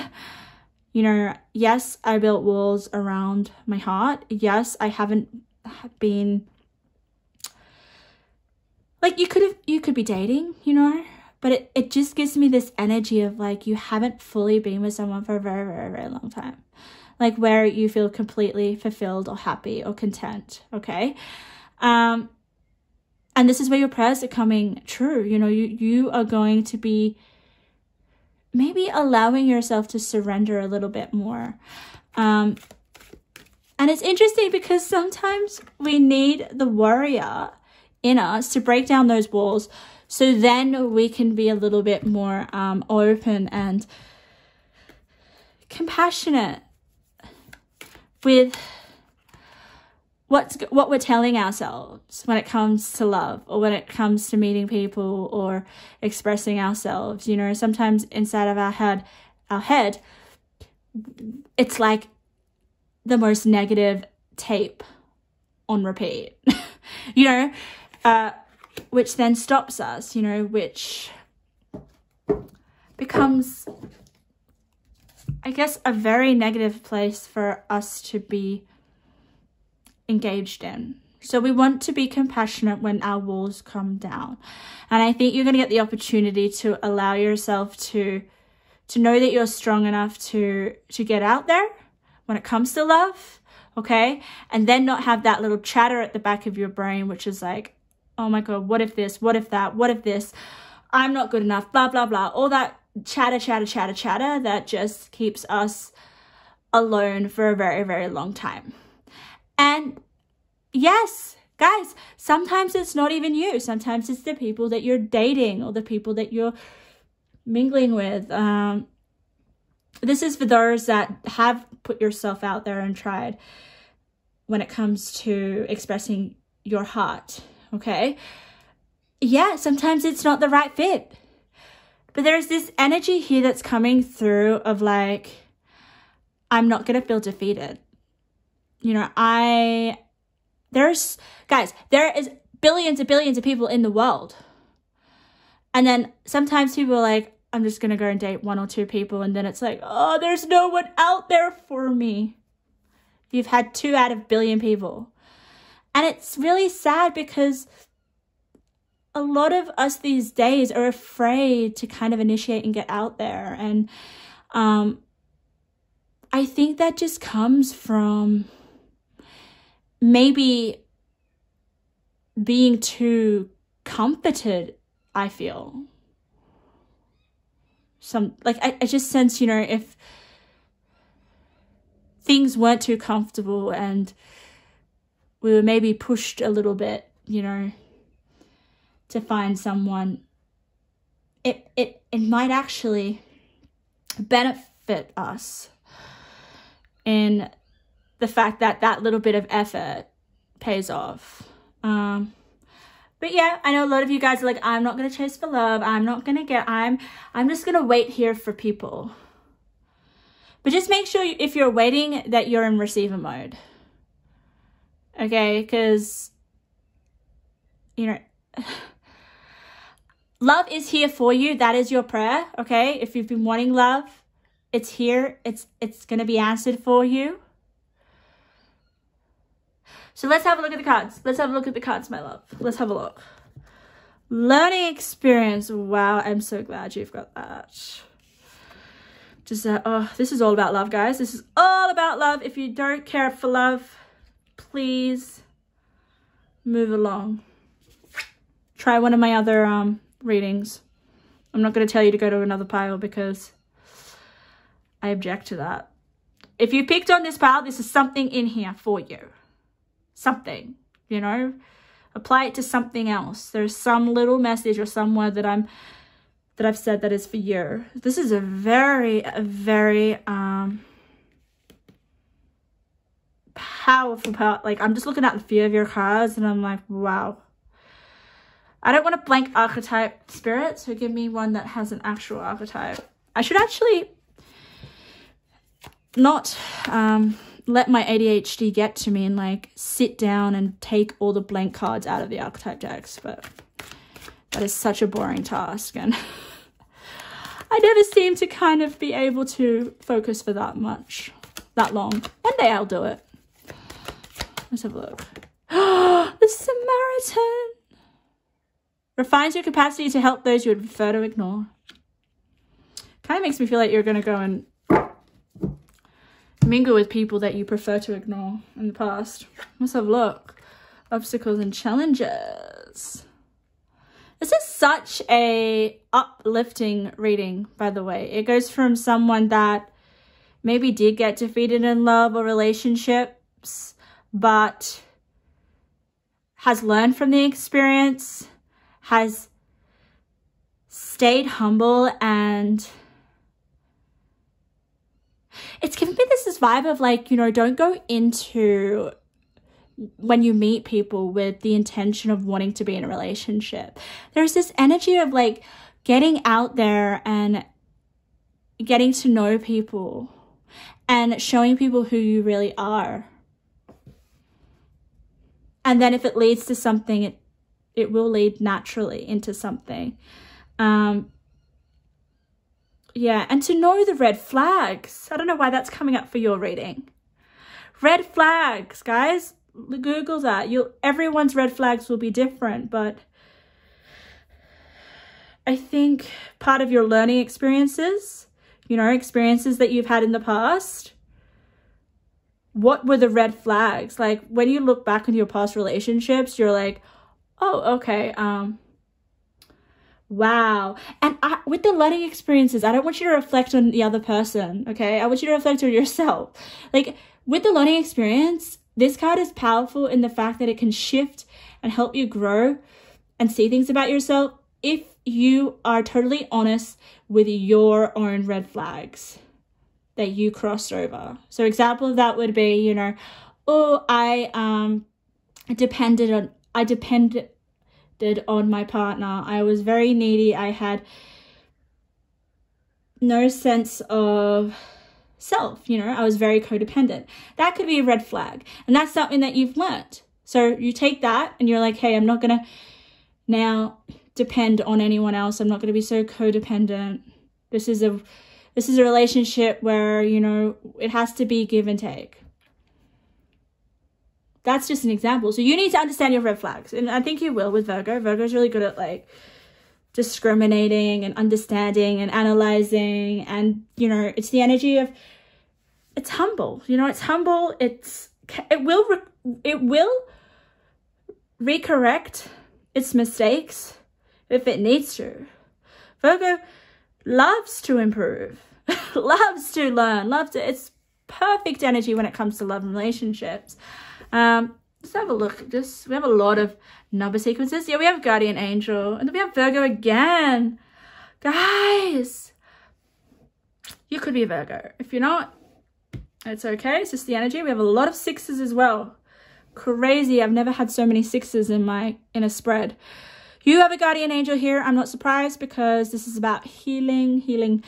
You know, yes, I built walls around my heart. Yes, I haven't been like, you could be dating, you know, but it just gives me this energy of like you haven't fully been with someone for a very, very, very long time, like where you feel completely fulfilled or happy or content, okay? And this is where your prayers are coming true. You know, you are going to be maybe allowing yourself to surrender a little bit more. And it's interesting because sometimes we need the warrior in us to break down those walls so then we can be a little bit more open and compassionate with what we're telling ourselves when it comes to love or when it comes to meeting people or expressing ourselves. You know, sometimes inside of our head, it's like the most negative tape on repeat, you know, which then stops us, you know, which becomes, I guess, a very negative place for us to be engaged in. So we want to be compassionate when our walls come down. And I think you're going to get the opportunity to allow yourself to know that you're strong enough to get out there when it comes to love, okay? And then not have that little chatter at the back of your brain, which is like, oh my God, what if this, what if that, what if this, I'm not good enough, blah, blah, blah. All that chatter that just keeps us alone for a very, very long time. And yes, guys, sometimes it's not even you. Sometimes it's the people that you're dating or the people that you're mingling with. This is for those that have put yourself out there and tried when it comes to expressing your heart, okay? Yeah, sometimes it's not the right fit. But there's this energy here that's coming through of like, I'm not going to feel defeated. You know, there is billions and billions of people in the world. And then sometimes people are like, I'm just going to go and date 1 or 2 people. And then it's like, oh, there's no one out there for me. You've had 2 out of a billion people. And it's really sad because a lot of us these days are afraid to kind of initiate and get out there. And I think that just comes from maybe being too comforted, I feel. I just sense, you know, if things weren't too comfortable and we were maybe pushed a little bit, you know, to find someone, it might actually benefit us in the fact that that little bit of effort pays off. But yeah, I know a lot of you guys are like, I'm not going to chase for love. I'm just going to wait here for people. But just make sure if you're waiting that you're in receiver mode. Okay? Because, you know, love is here for you. That is your prayer. Okay? If you've been wanting love, it's here. It's going to be answered for you. So let's have a look at the cards. Let's have a look at the cards, my love. Let's have a look. Learning experience. Wow, I'm so glad you've got that. Just, oh, this is all about love, guys. This is all about love. If you don't care for love, please move along. Try one of my other readings. I'm not going to tell you to go to another pile because I object to that. If you picked on this pile, this is something in here for you. Something, you know, apply it to something else. There's some little message or some word that I've said that is for you. This is a very powerful part. Like, I'm just looking at the few of your cards and I'm like, wow. I don't want a blank archetype spirit, so give me one that has an actual archetype. I should actually not let my ADHD get to me and like sit down and take all the blank cards out of the archetype decks, but that is such a boring task and I never seem to kind of be able to focus for that long. One day I'll do it. Let's have a look. The Samaritan refines your capacity to help those you would prefer to ignore. Kind of makes me feel like you're going to go and mingle with people that you prefer to ignore in the past. Let's have a look. Obstacles and challenges. This is such a uplifting reading, by the way. It goes from someone that maybe did get defeated in love or relationships, but has learned from the experience, has stayed humble, and it's given me this vibe of like, you know, don't go into when you meet people with the intention of wanting to be in a relationship. There's this energy of like getting out there and getting to know people and showing people who you really are. And then if it leads to something, it will lead naturally into something. yeah, and to know the red flags. I don't know why that's coming up for your reading. Red flags, guys. Google that. Everyone's red flags will be different, but I think part of your learning experiences, you know, experiences that you've had in the past, what were the red flags? Like, when you look back on your past relationships, you're like, oh, okay, wow. And with the learning experiences, I don't want you to reflect on the other person, okay? I want you to reflect on yourself. Like, with the learning experience, this card is powerful in the fact that it can shift and help you grow and see things about yourself if you are totally honest with your own red flags that you crossed over. So example of that would be, you know, oh, I depended on my partner. I was very needy. I had no sense of self, you know, I was very codependent. That could be a red flag. And that's something that you've learned. So you take that and you're like, hey, I'm not going to now depend on anyone else. I'm not going to be so codependent. This is a relationship where, you know, it has to be give and take. That's just an example. So you need to understand your red flags. And I think you will with Virgo. Virgo's really good at like discriminating and understanding and analyzing. And, you know, it's the energy of, it's humble. You know, it's humble. It will recorrect its mistakes if it needs to. Virgo loves to improve, loves to learn, it's perfect energy when it comes to love and relationships. Let's have a look. We have a lot of number sequences. Yeah, we have guardian angel, and then we have Virgo again. Guys, you could be a Virgo. If you're not, it's okay. It's just the energy. We have a lot of sixes as well. Crazy. I've never had so many sixes in a spread. You have a guardian angel here. I'm not surprised because this is about healing.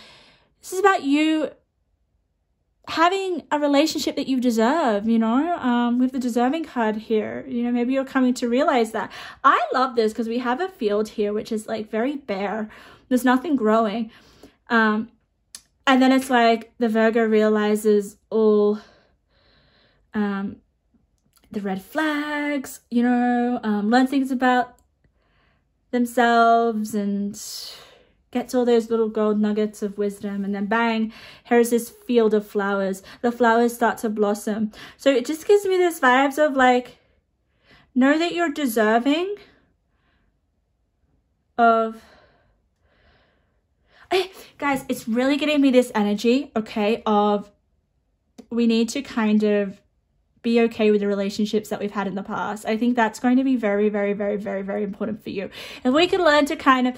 This is about you having a relationship that you deserve, you know, with the deserving card here. You know, maybe you're coming to realize that. I love this because we have a field here, which is like very bare. There's nothing growing. And then it's like the Virgo realizes all the red flags, you know, learn things about themselves and gets all those little gold nuggets of wisdom, and then bang, here's this field of flowers. The flowers start to blossom. So it just gives me this vibes of like, know that you're deserving of, guys, it's really getting me this energy, okay, of we need to kind of be okay with the relationships that we've had in the past. I think that's going to be very, very, very, very, very important for you. If we can learn to kind of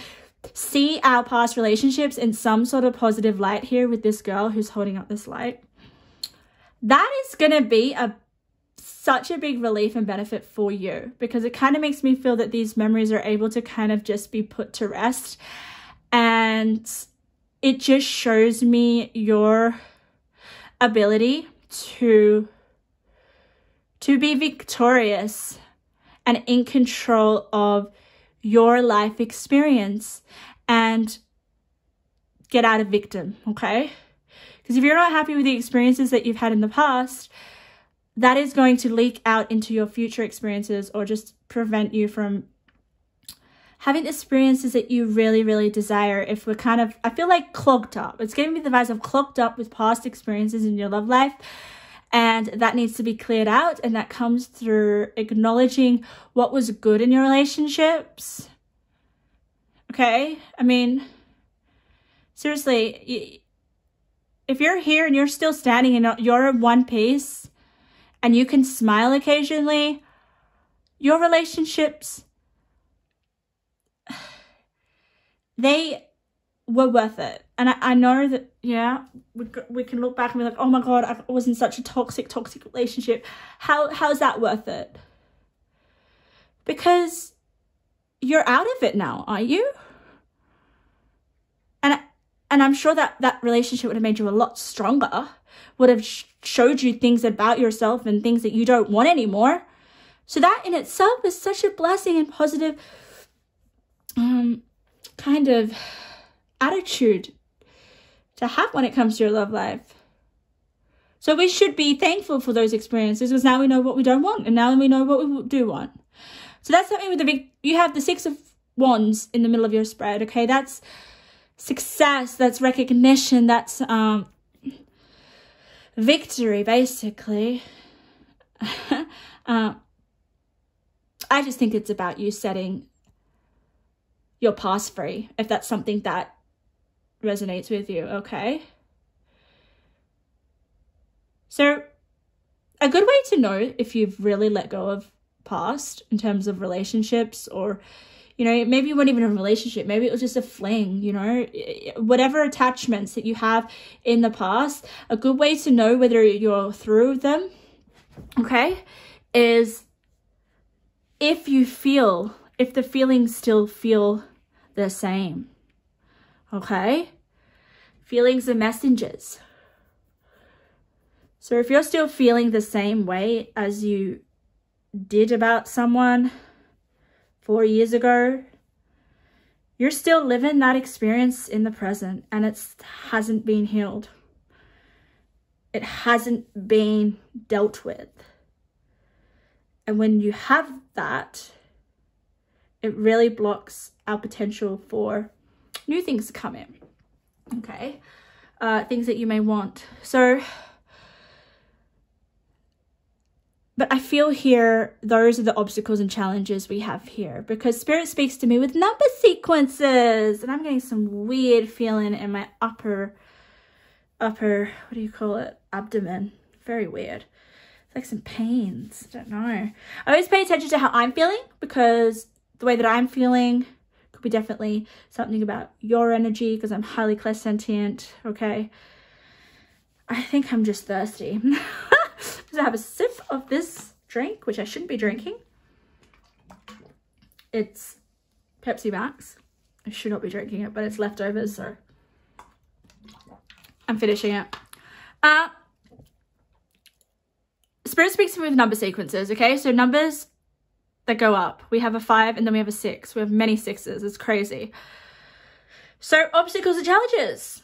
see our past relationships in some sort of positive light here with this girl who's holding up this light, that is going to be such a big relief and benefit for you, because it kind of makes me feel that these memories are able to kind of just be put to rest. And it just shows me your ability to be victorious and in control of your life experience and get out of victim, okay? Because if you're not happy with the experiences that you've had in the past, that is going to leak out into your future experiences or just prevent you from having experiences that you really, really desire. If we're kind of, I feel like clogged up. It's giving me the vibes of clogged up with past experiences in your love life. And that needs to be cleared out. And that comes through acknowledging what was good in your relationships. Okay? I mean, seriously, if you're here and you're still standing and you're in one piece and you can smile occasionally, your relationships, they were worth it. And I know that, yeah, we can look back and be like, oh my God, I was in such a toxic relationship. How's that worth it? Because you're out of it now, are you? And I'm sure that relationship would have made you a lot stronger, would have showed you things about yourself and things that you don't want anymore. So that in itself is such a blessing and positive kind of attitude to have when it comes to your love life. So we should be thankful for those experiences, because now we know what we don't want, and now we know what we do want. So that's something with you have the 6 of Wands in the middle of your spread, okay? That's success, that's recognition, that's victory, basically. I just think it's about you setting your past free, if that's something that resonates with you, okay? So a good way to know if you've really let go of past in terms of relationships, or, you know, maybe you weren't even in a relationship, maybe it was just a fling, you know, whatever attachments that you have in the past, a good way to know whether you're through them, okay, is if the feelings still feel the same, okay? Feelings are messengers. So if you're still feeling the same way as you did about someone 4 years ago, you're still living that experience in the present, and it hasn't been healed. It hasn't been dealt with. And when you have that, it really blocks our potential for new things to come in, okay? Things that you may want. So, but I feel here, those are the obstacles and challenges we have here, because Spirit speaks to me with number sequences, and I'm getting some weird feeling in my upper, what do you call it? Abdomen. Very weird. It's like some pains. I don't know. I always pay attention to how I'm feeling, because the way that I'm feeling could be definitely something about your energy, because I'm highly clairsentient, okay? I think I'm just thirsty. So I have a sip of this drink, which I shouldn't be drinking. It's Pepsi Max. I should not be drinking it, but it's leftovers, so I'm finishing it. Spirit speaks to me with number sequences, okay? So numbers that go up. We have a 5 and then we have a 6. We have many 6s. It's crazy. So obstacles and challenges.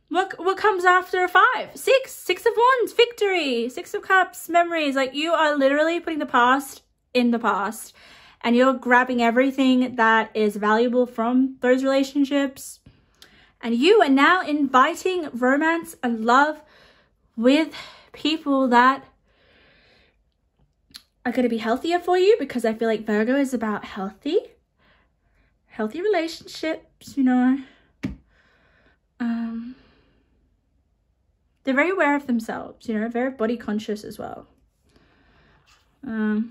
What comes after a 5? 6 of Wands, victory, 6 of Cups, memories. Like, you are literally putting the past in the past, and you're grabbing everything that is valuable from those relationships, and you are now inviting romance and love with people that are going to be healthier for you, because I feel like Virgo is about healthy relationships, you know. They're very aware of themselves, you know, very body conscious as well. I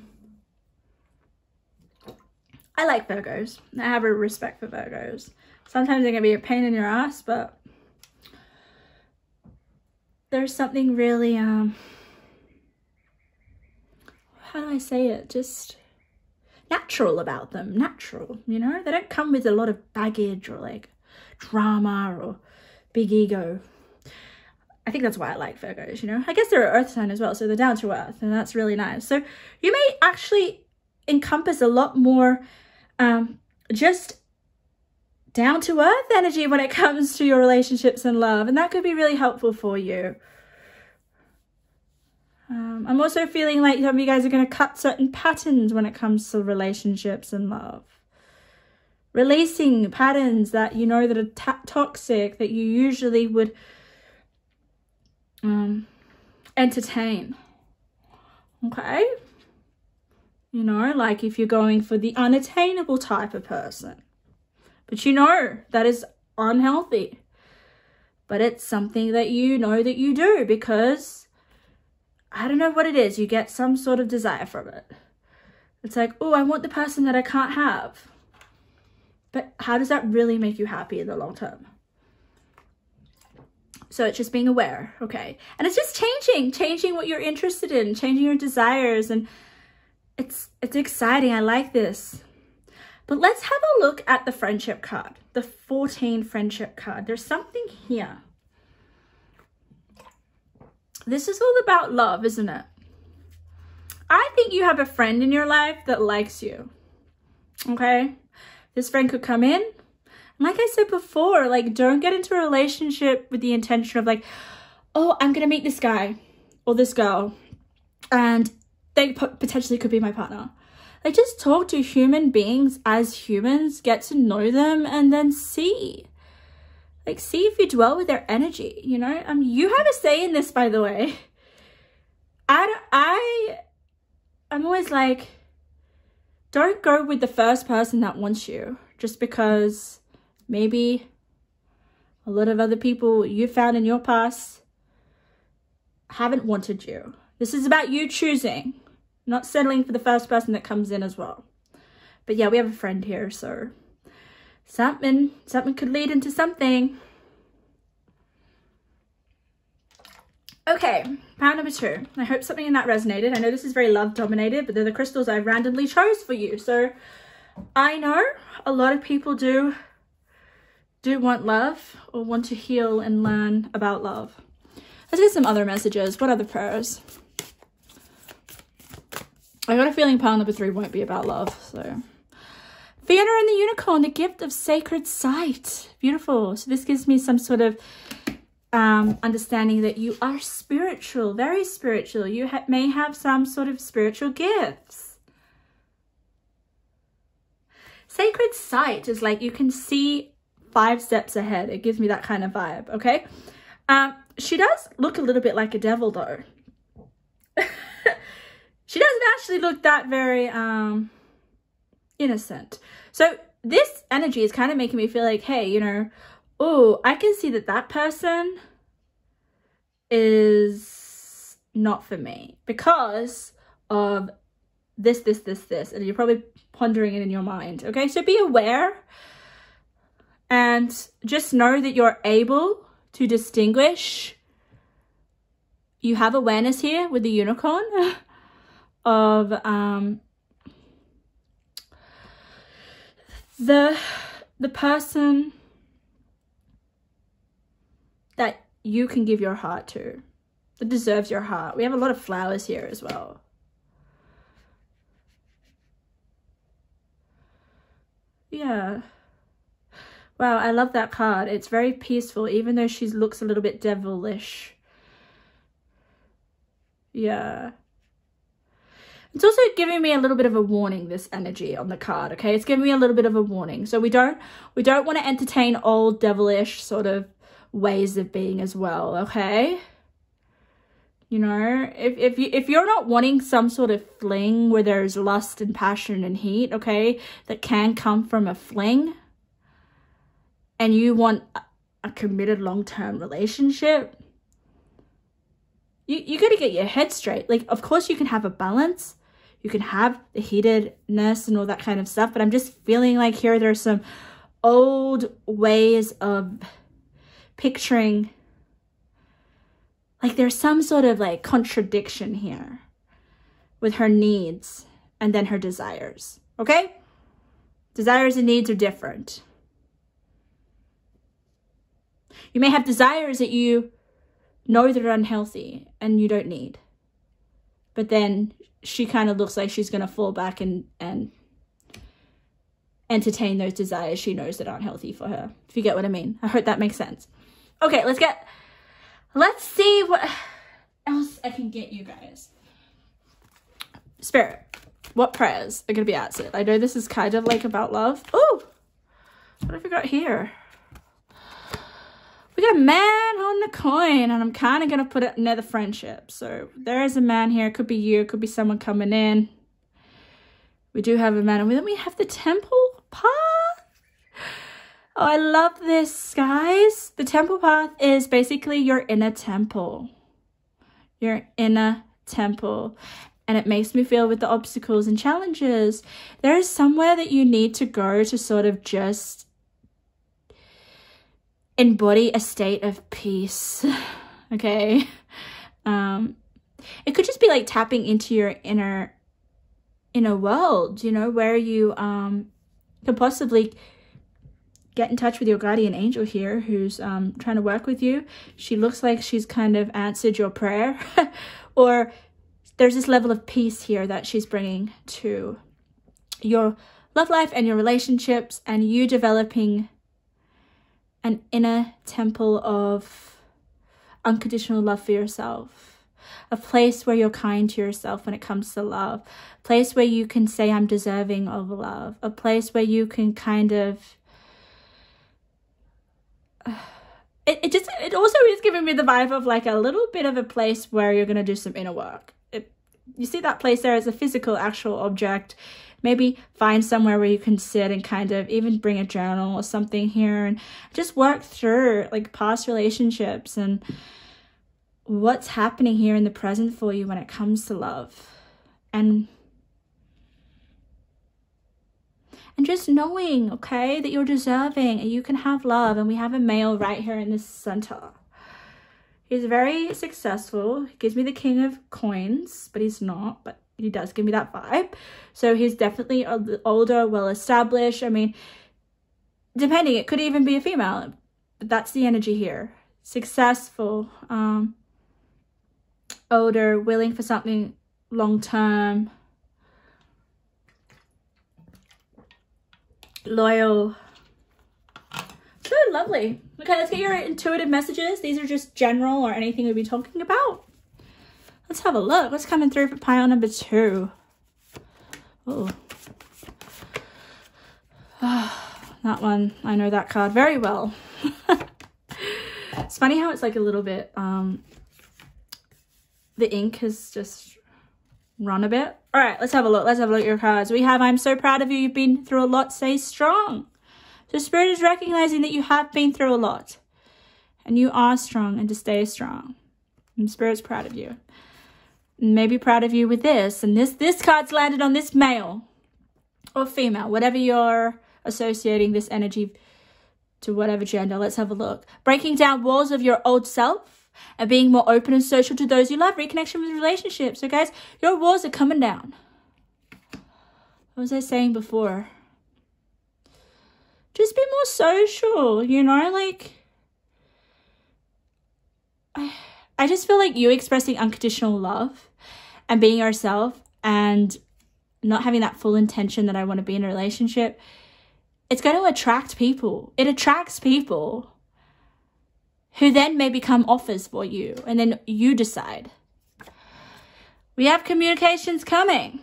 like Virgos. I have a respect for Virgos. Sometimes they can be a pain in your ass, but there's something really, how do I say it? Just natural about them. Natural, you know? They don't come with a lot of baggage or like drama or big ego. I think that's why I like Virgos, you know. I guess they're an earth sign as well, so they're down to earth, and that's really nice. So you may actually encompass a lot more just down to earth energy when it comes to your relationships and love, and that could be really helpful for you. I'm also feeling like some of you guys are going to cut certain patterns when it comes to relationships and love. Releasing patterns that you know that are toxic, that you usually would entertain, okay? You know, like if you're going for the unattainable type of person, but you know that is unhealthy, but it's something that you know that you do because, I don't know what it is, you get some sort of desire from it. It's like, oh, I want the person that I can't have, but how does that really make you happy in the long term? So it's just being aware, okay? And it's just changing what you're interested in, changing your desires, and it's exciting. I like this. But let's have a look at the friendship card, the 14 friendship card. There's something here. This is all about love, isn't it? I think you have a friend in your life that likes you, okay? This friend could come in Like I said before, like, don't get into a relationship with the intention of like, oh, I'm gonna meet this guy or this girl and they potentially could be my partner. Like, just talk to human beings as humans, get to know them, and then see. Like, see if you dwell with their energy, you know? You have a say in this, by the way. I'm always like, don't go with the first person that wants you just because maybe a lot of other people you found in your past haven't wanted you. This is about you choosing, not settling for the first person that comes in as well. But yeah, we have a friend here, so something could lead into something. Okay, pound number 2. I hope something in that resonated. I know this is very love dominated, but they're the crystals I randomly chose for you. So I know a lot of people do want love or want to heal and learn about love. Let's get some other messages. What other prayers? I got a feeling pile number 3 won't be about love. So Fiona and the Unicorn, the gift of sacred sight. Beautiful. So this gives me some sort of understanding that you are spiritual, very spiritual. You may have some sort of spiritual gifts. Sacred sight is like you can see 5 steps ahead. It gives me that kind of vibe, okay? She does look a little bit like a devil, though. She doesn't actually look that very innocent. So this energy is kind of making me feel like, hey, you know, oh, I can see that person is not for me because of this. And you're probably pondering it in your mind, okay? So be aware and just know that you're able to distinguish. You have awareness here with the unicorn of the person that you can give your heart to, that deserves your heart. We have a lot of flowers here as well. Yeah. Wow, I love that card. It's very peaceful, even though she looks a little bit devilish. Yeah. It's also giving me a little bit of a warning, this energy on the card, okay? It's giving me a little bit of a warning. So we don't want to entertain old devilish sort of ways of being as well, okay? You know, if you're not wanting some sort of fling where there's lust and passion and heat, okay, that can come from a fling, and you want a committed long-term relationship, you got to get your head straight. Like, of course you can have a balance. You can have the heatedness and all that kind of stuff, but I'm just feeling like here there's some old ways of picturing, like there's some sort of like contradiction here with her needs and then her desires, okay? Desires and needs are different. You may have desires that you know that are unhealthy and you don't need, but then she kind of looks like she's going to fall back and entertain those desires she knows that aren't healthy for her, if you get what I mean. I hope that makes sense. Okay, let's see what else I can get you guys. Spirit, what prayers are going to be answered? I know this is kind of like about love. Oh, what have we got here? We got a man on the coin, and I'm kind of going to put it near the friendship. So there is a man here. It could be you. It could be someone coming in. We do have a man. And then we have the temple path. Oh, I love this, guys. The temple path is basically your inner temple. Your inner temple. And it makes me feel with the obstacles and challenges, there is somewhere that you need to go to sort of just embody a state of peace. Okay. It could just be like tapping into your inner world, you know, where you can possibly get in touch with your guardian angel here who's trying to work with you. She looks like she's kind of answered your prayer or there's this level of peace here that she's bringing to your love life and your relationships, and you developing an inner temple of unconditional love for yourself, a place where you're kind to yourself when it comes to love, a place where you can say I'm deserving of love, a place where you can kind of it also is giving me the vibe of like a little bit of a place where you're going to do some inner work. You see that place there as a physical, actual object. Maybe find somewhere where you can sit and kind of even bring a journal or something here and just work through like past relationships and what's happening here in the present for you when it comes to love. And just knowing, okay, that you're deserving and you can have love. And we have a male right here in the center. He's very successful. He gives me the king of coins, but he's not, but he does give me that vibe. So he's definitely older, well-established. I mean, depending, it could even be a female, but that's the energy here. Successful, older, willing for something long-term, loyal. So lovely. Okay, let's get your intuitive messages. These are just general or anything we'll be talking about. Let's have a look. What's coming through for pile number 2? Oh, that one. I know that card very well. It's funny how it's like a little bit, the ink has just run a bit. All right, let's have a look. Let's have a look at your cards. We have, I'm so proud of you. You've been through a lot. Stay strong. So Spirit is recognizing that you have been through a lot and you are strong and to stay strong. And Spirit's proud of you. Maybe proud of you with this. And this card's landed on this male or female, whatever you're associating this energy to, whatever gender. Let's have a look. Breaking down walls of your old self and being more open and social to those you love. Reconnection with relationships. So guys, your walls are coming down. What was I saying before? Just be more social, you know, like, I just feel like you expressing unconditional love and being yourself and not having that full intention that I want to be in a relationship, it's going to attract people. It attracts people who then may become offers for you, and then you decide. We have communications coming.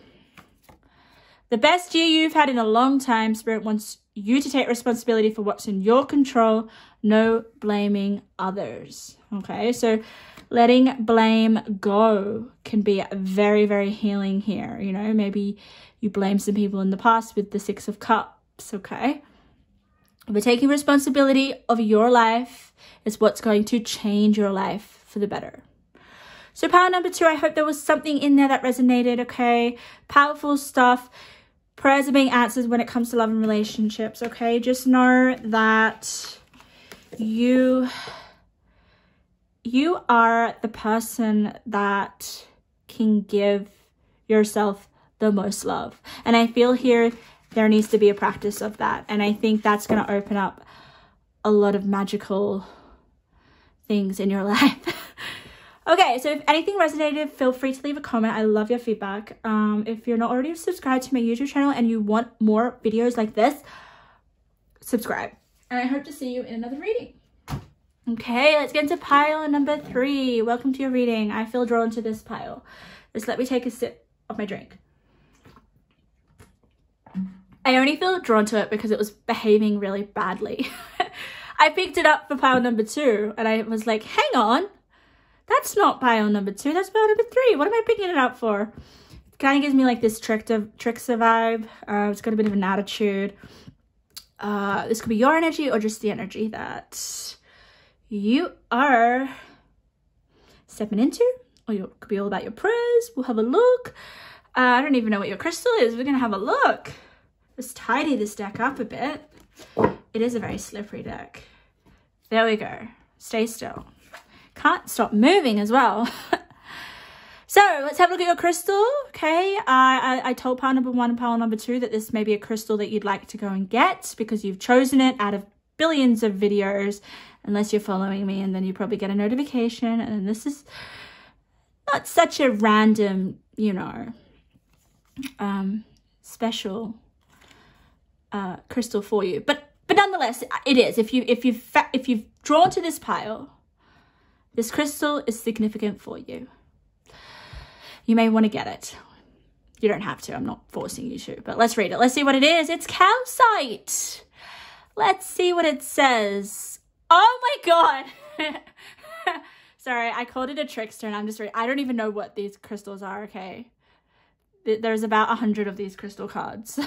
The best year you've had in a long time. Spirit wants you to take responsibility for what's in your control. No blaming others. Okay, so letting blame go can be very, very healing here. You know, maybe you blame some people in the past with the 6 of Cups, okay? But taking responsibility of your life is what's going to change your life for the better. So power number 2, I hope there was something in there that resonated, okay? Powerful stuff. Prayers are being answered when it comes to love and relationships, okay? Just know that you are the person that can give yourself the most love. And I feel here there needs to be a practice of that. And I think that's going to open up a lot of magical things in your life. Okay, so if anything resonated, feel free to leave a comment. I love your feedback. If you're not already subscribed to my YouTube channel and you want more videos like this, subscribe. And I hope to see you in another reading. Okay, let's get into pile number 3. Welcome to your reading. I feel drawn to this pile. Just let me take a sip of my drink. I only feel drawn to it because it was behaving really badly. I picked it up for pile number 2 and I was like, hang on. That's not pile number 2, that's pile number 3. What am I picking it up for? It kind of gives me like this trickster vibe. It's got a bit of an attitude. This could be your energy or just the energy that you are stepping into. Or it could be all about your prayers. We'll have a look. I don't even know what your crystal is. We're going to have a look. Let's tidy this deck up a bit. It is a very slippery deck. There we go. Stay still. Can't stop moving as well. So let's have a look at your crystal. Okay, I told pile number 1 and pile number 2 that this may be a crystal that you'd like to go and get because you've chosen it out of billions of videos, unless you're following me, and then you probably get a notification. And this is not such a random, you know, special crystal for you. But But nonetheless, it is. If you've drawn to this pile, this crystal is significant for you. You may want to get it. You don't have to. I'm not forcing you to. But let's read it. Let's see what it is. It's calcite. Let's see what it says. Oh my God. Sorry, I called it a trickster, and I'm just I don't even know what these crystals are, okay? There's about 100 of these crystal cards.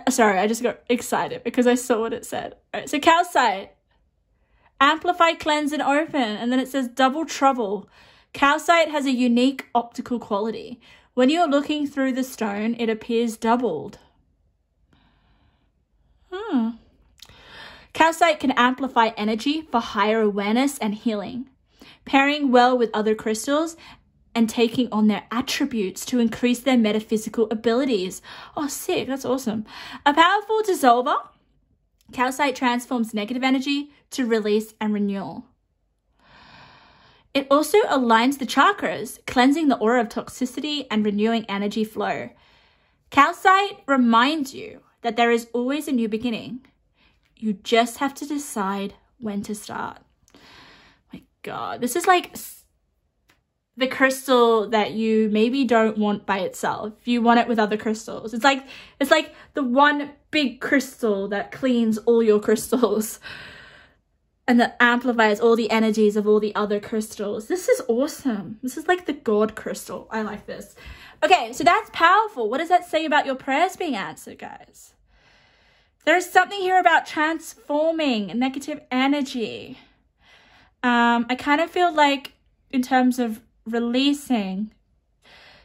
Sorry, I just got excited because I saw what it said. All right, so calcite. Amplify, cleanse, and open. And then it says double trouble. Calcite has a unique optical quality. When you're looking through the stone, it appears doubled. Calcite can amplify energy for higher awareness and healing, pairing well with other crystals and taking on their attributes to increase their metaphysical abilities. Oh, sick. That's awesome. A powerful dissolver, calcite transforms negative energy to release and renewal. It also aligns the chakras, cleansing the aura of toxicity and renewing energy flow. Calcite reminds you that there is always a new beginning. You just have to decide when to start. My God, this is like the crystal that you maybe don't want by itself. You want it with other crystals. It's like the one big crystal that cleans all your crystals and that amplifies all the energies of all the other crystals. This is awesome. This is like the God crystal. I like this. Okay, so that's powerful. What does that say about your prayers being answered, guys? There's something here about transforming negative energy. I kind of feel like in terms of releasing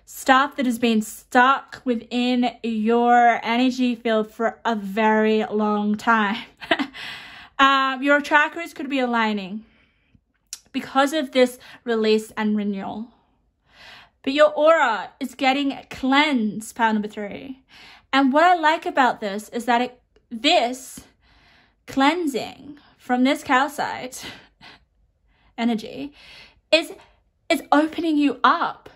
stuff that has been stuck within your energy field for a very long time. Your chakras could be aligning because of this release and renewal. But your aura is getting cleansed, pile number 3. And what I like about this is that this cleansing from this calcite energy is opening you up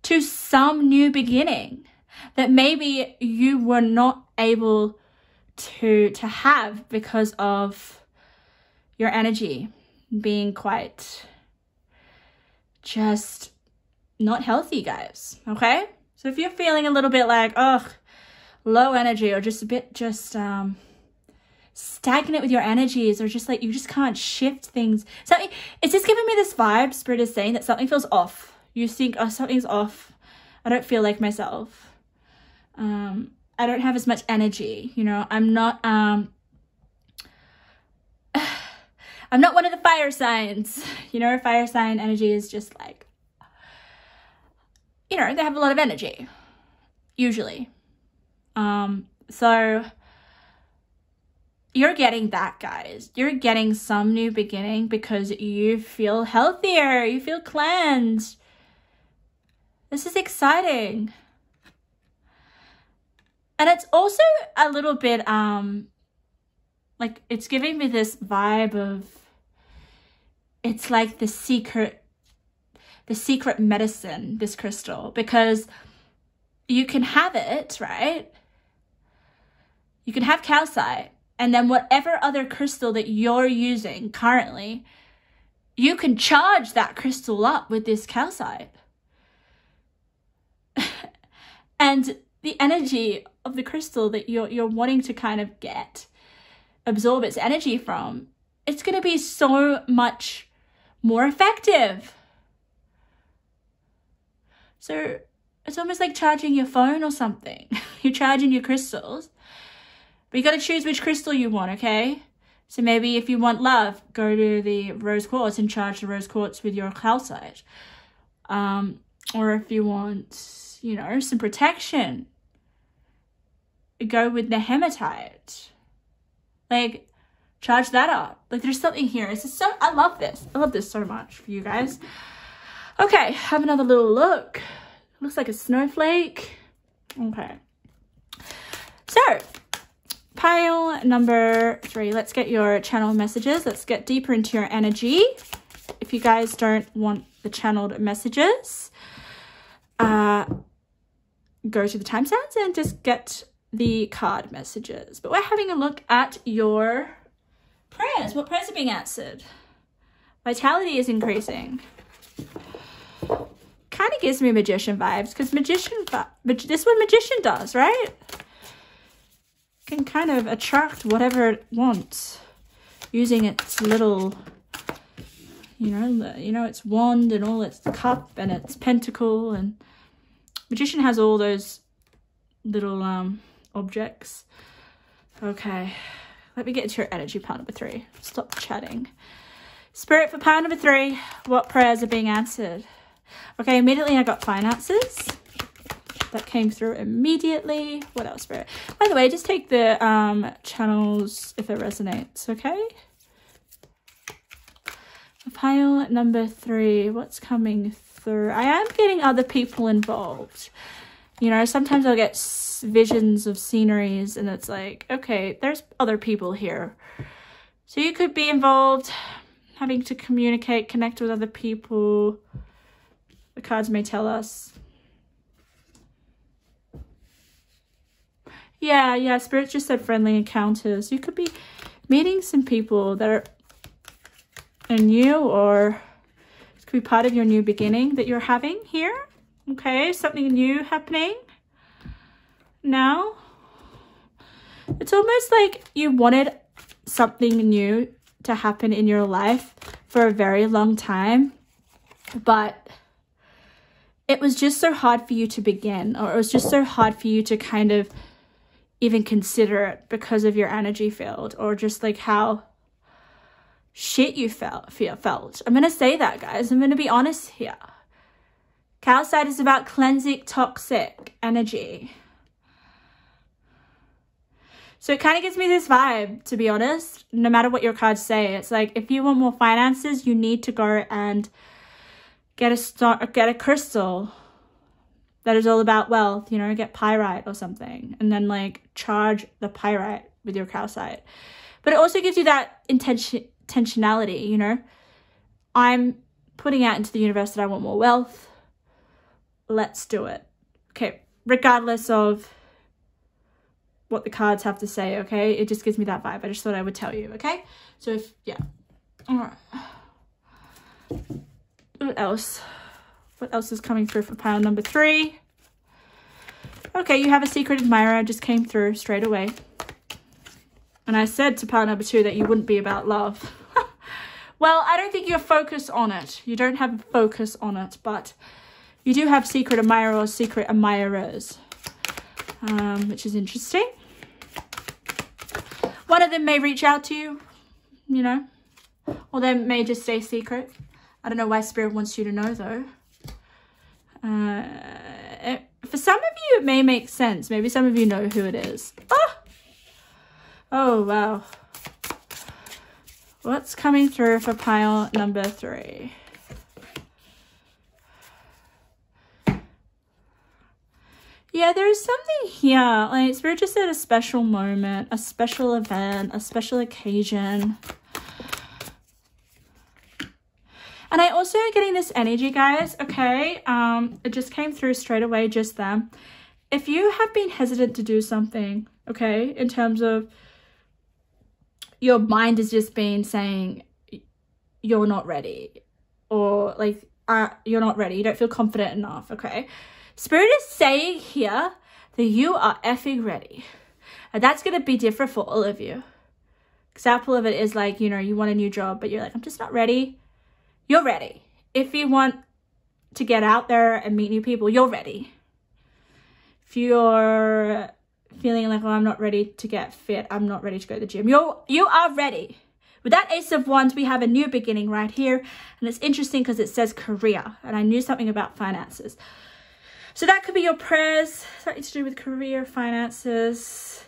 to some new beginning that maybe you were not able to have because of your energy being quite just not healthy, guys. Okay, so if you're feeling a little bit like low energy or just a bit stagnant with your energies, or just like you just can't shift things, it's just giving me this vibe. Spirit is saying that something feels off. You think, oh, something's off. I don't feel like myself. I don't have as much energy. You know, I'm not one of the fire signs. You know, fire sign energy is just like, you know, they have a lot of energy usually. So you're getting that, guys. You're getting some new beginning because you feel healthier. You feel cleansed. This is exciting. And it's also a little bit, like, it's giving me this vibe of, it's like the secret medicine, this crystal, because you can have it, right? You can have calcite, and then whatever other crystal that you're using currently, you can charge that crystal up with this calcite. And the energy of the crystal that you're wanting to kind of absorb its energy from, it's going to be so much more effective. So it's almost like charging your phone or something. You're charging your crystals, but you got to choose which crystal you want, okay? So maybe if you want love, go to the rose quartz and charge the rose quartz with your calcite. Or if you want, you know, some protection, go with the hematite. Like, charge that up. Like, there's something here. It's just so, I love this. I love this so much for you guys. Okay, have another little look. Looks like a snowflake. Okay. So, pile number 3. Let's get your channel messages. Let's get deeper into your energy. If you guys don't want the channeled messages, go to the timestamps and just get the card messages. But we're having a look at your prayers. What prayers are being answered? Vitality is increasing. Kind of gives me magician vibes, because this is what magician does, right? Can kind of attract whatever it wants using its little, you know, its wand and all its cup and its pentacle, and magician has all those little objects. Okay, let me get into your energy, pile number 3. Stop chatting. Spirit, for pile number 3, what prayers are being answered? Okay, immediately I got finances. That came through immediately. What else, Spirit? By the way, just take the channels if it resonates, okay? Pile number 3, what's coming through? I am getting other people involved. You know, sometimes I'll get visions of sceneries and it's like, okay, there's other people here. So you could be involved, having to communicate, connect with other people. The cards may tell us. Yeah, Spirit just said friendly encounters. You could be meeting some people that are new, or it could be part of your new beginning that you're having here. Okay, something new happening now. It's almost like you wanted something new to happen in your life for a very long time, but it was just so hard for you to begin, or it was just so hard for you to kind of even consider it because of your energy field, or just like how shit you felt. I'm going to say that, guys. I'm going to be honest here. Cow side is about cleansing toxic energy. So it kind of gives me this vibe, to be honest, no matter what your cards say. It's like, if you want more finances, you need to go and get a crystal that is all about wealth, you know, get pyrite or something, and then like charge the pyrite with your calcite. But it also gives you that intentionality, you know. I'm putting out into the universe that I want more wealth. Let's do it. Okay, regardless of what the cards have to say, okay? It just gives me that vibe. I just thought I would tell you, okay? So if, yeah. All right. What else? What else is coming through for pile number 3? Okay, you have a secret admirer. Just came through straight away. And I said to pile number 2 that you wouldn't be about love. Well, I don't think you're focused on it. You don't have a focus on it, but you do have secret admirer or secret admirers, which is interesting. One of them may reach out to you, you know, or they may just stay secret. I don't know why Spirit wants you to know, though. For some of you, it may make sense. Maybe some of you know who it is. Oh, wow. What's coming through for pile number 3? Yeah, there's something here. Like, Spirit just said a special moment, a special event, a special occasion. And I also am getting this energy, guys, okay? It just came through straight away just then. If you have been hesitant to do something, okay, in terms of your mind has just been saying you're not ready, or like you're not ready, you don't feel confident enough, okay? Spirit is saying here that you are effing ready. And that's going to be different for all of you. Example of it is like, you know, you want a new job, but you're like, I'm just not ready. You're ready. If you want to get out there and meet new people, you're ready. If you're feeling like, oh, I'm not ready to get fit, I'm not ready to go to the gym, you are ready. With that Ace of Wands, we have a new beginning right here. And it's interesting because it says career. And I knew something about finances. So that could be your prayers, something to do with career, finances.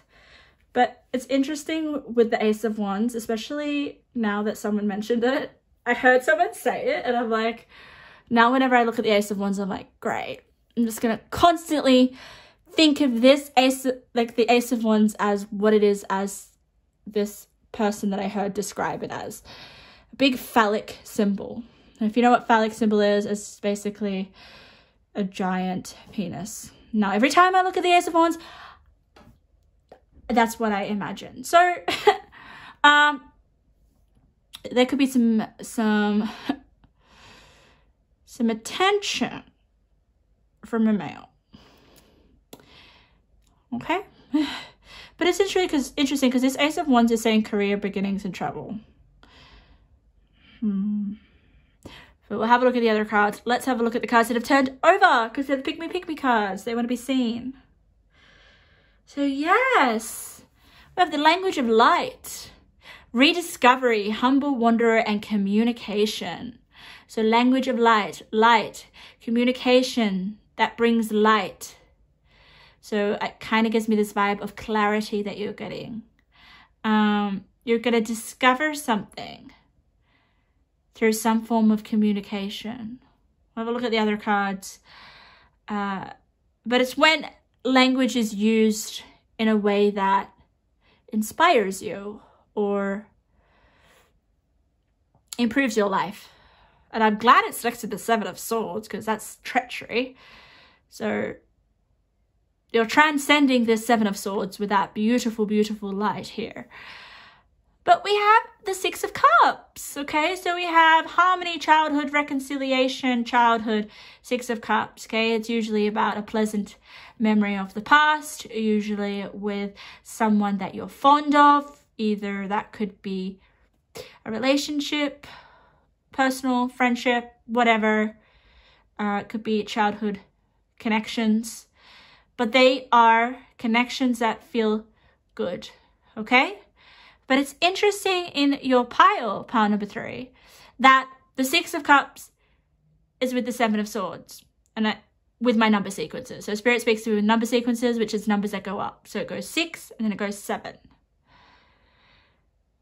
But it's interesting with the Ace of Wands, especially now that someone mentioned it. I heard someone say it and I'm like, now whenever I look at the Ace of Wands, I'm like, great. I'm just going to constantly think of this Ace, like the Ace of Wands, as what it is, as this person that I heard describe it as. A big phallic symbol. And if you know what phallic symbol is, it's basically a giant penis. Now, every time I look at the Ace of Wands, That's what I imagine. So there could be some attention from a male. Okay? But it's interesting because this Ace of Wands is saying career beginnings and travel. But we'll have a look at the other cards. Let's have a look at the cards that have turned over because they're the pick me cards. They want to be seen. So yes, we have the language of light, rediscovery, humble wanderer, and communication. So language of light, communication that brings light. So it kind of gives me this vibe of clarity that you're getting. You're going to discover something through some form of communication. We'll have a look at the other cards. But it's when language is used in a way that inspires you or improves your life. And I'm glad it's next to the Seven of Swords because that's treachery. So you're transcending this Seven of Swords with that beautiful, beautiful light here. But we have the Six of Cups, okay? So we have harmony, childhood, reconciliation, childhood, Six of Cups, okay? It's usually about a pleasant memory of the past, usually with someone that you're fond of. Either that could be a relationship, personal, friendship, whatever. It could be childhood connections. But they are connections that feel good, okay? But it's interesting in your pile number 3, that the Six of Cups is with the Seven of Swords and with my number sequences. So Spirit speaks to me with number sequences, which is numbers that go up. So it goes 6 and then it goes 7.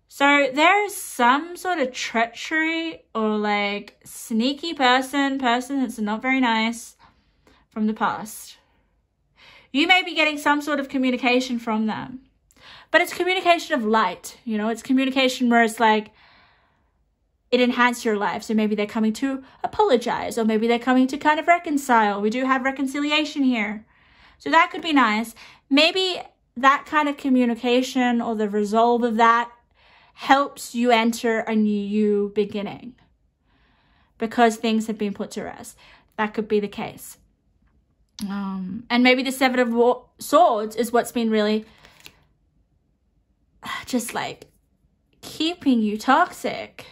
So there's some sort of treachery or like sneaky person that's not very nice from the past. You may be getting some sort of communication from them. But it's communication of light, you know, it's communication where it's like, it enhanced your life. So maybe they're coming to apologize, or maybe they're coming to kind of reconcile. We do have reconciliation here. So that could be nice. Maybe that kind of communication or the resolve of that helps you enter a new beginning because things have been put to rest. That could be the case. And maybe the Seven of Swords is what's been really just like keeping you toxic.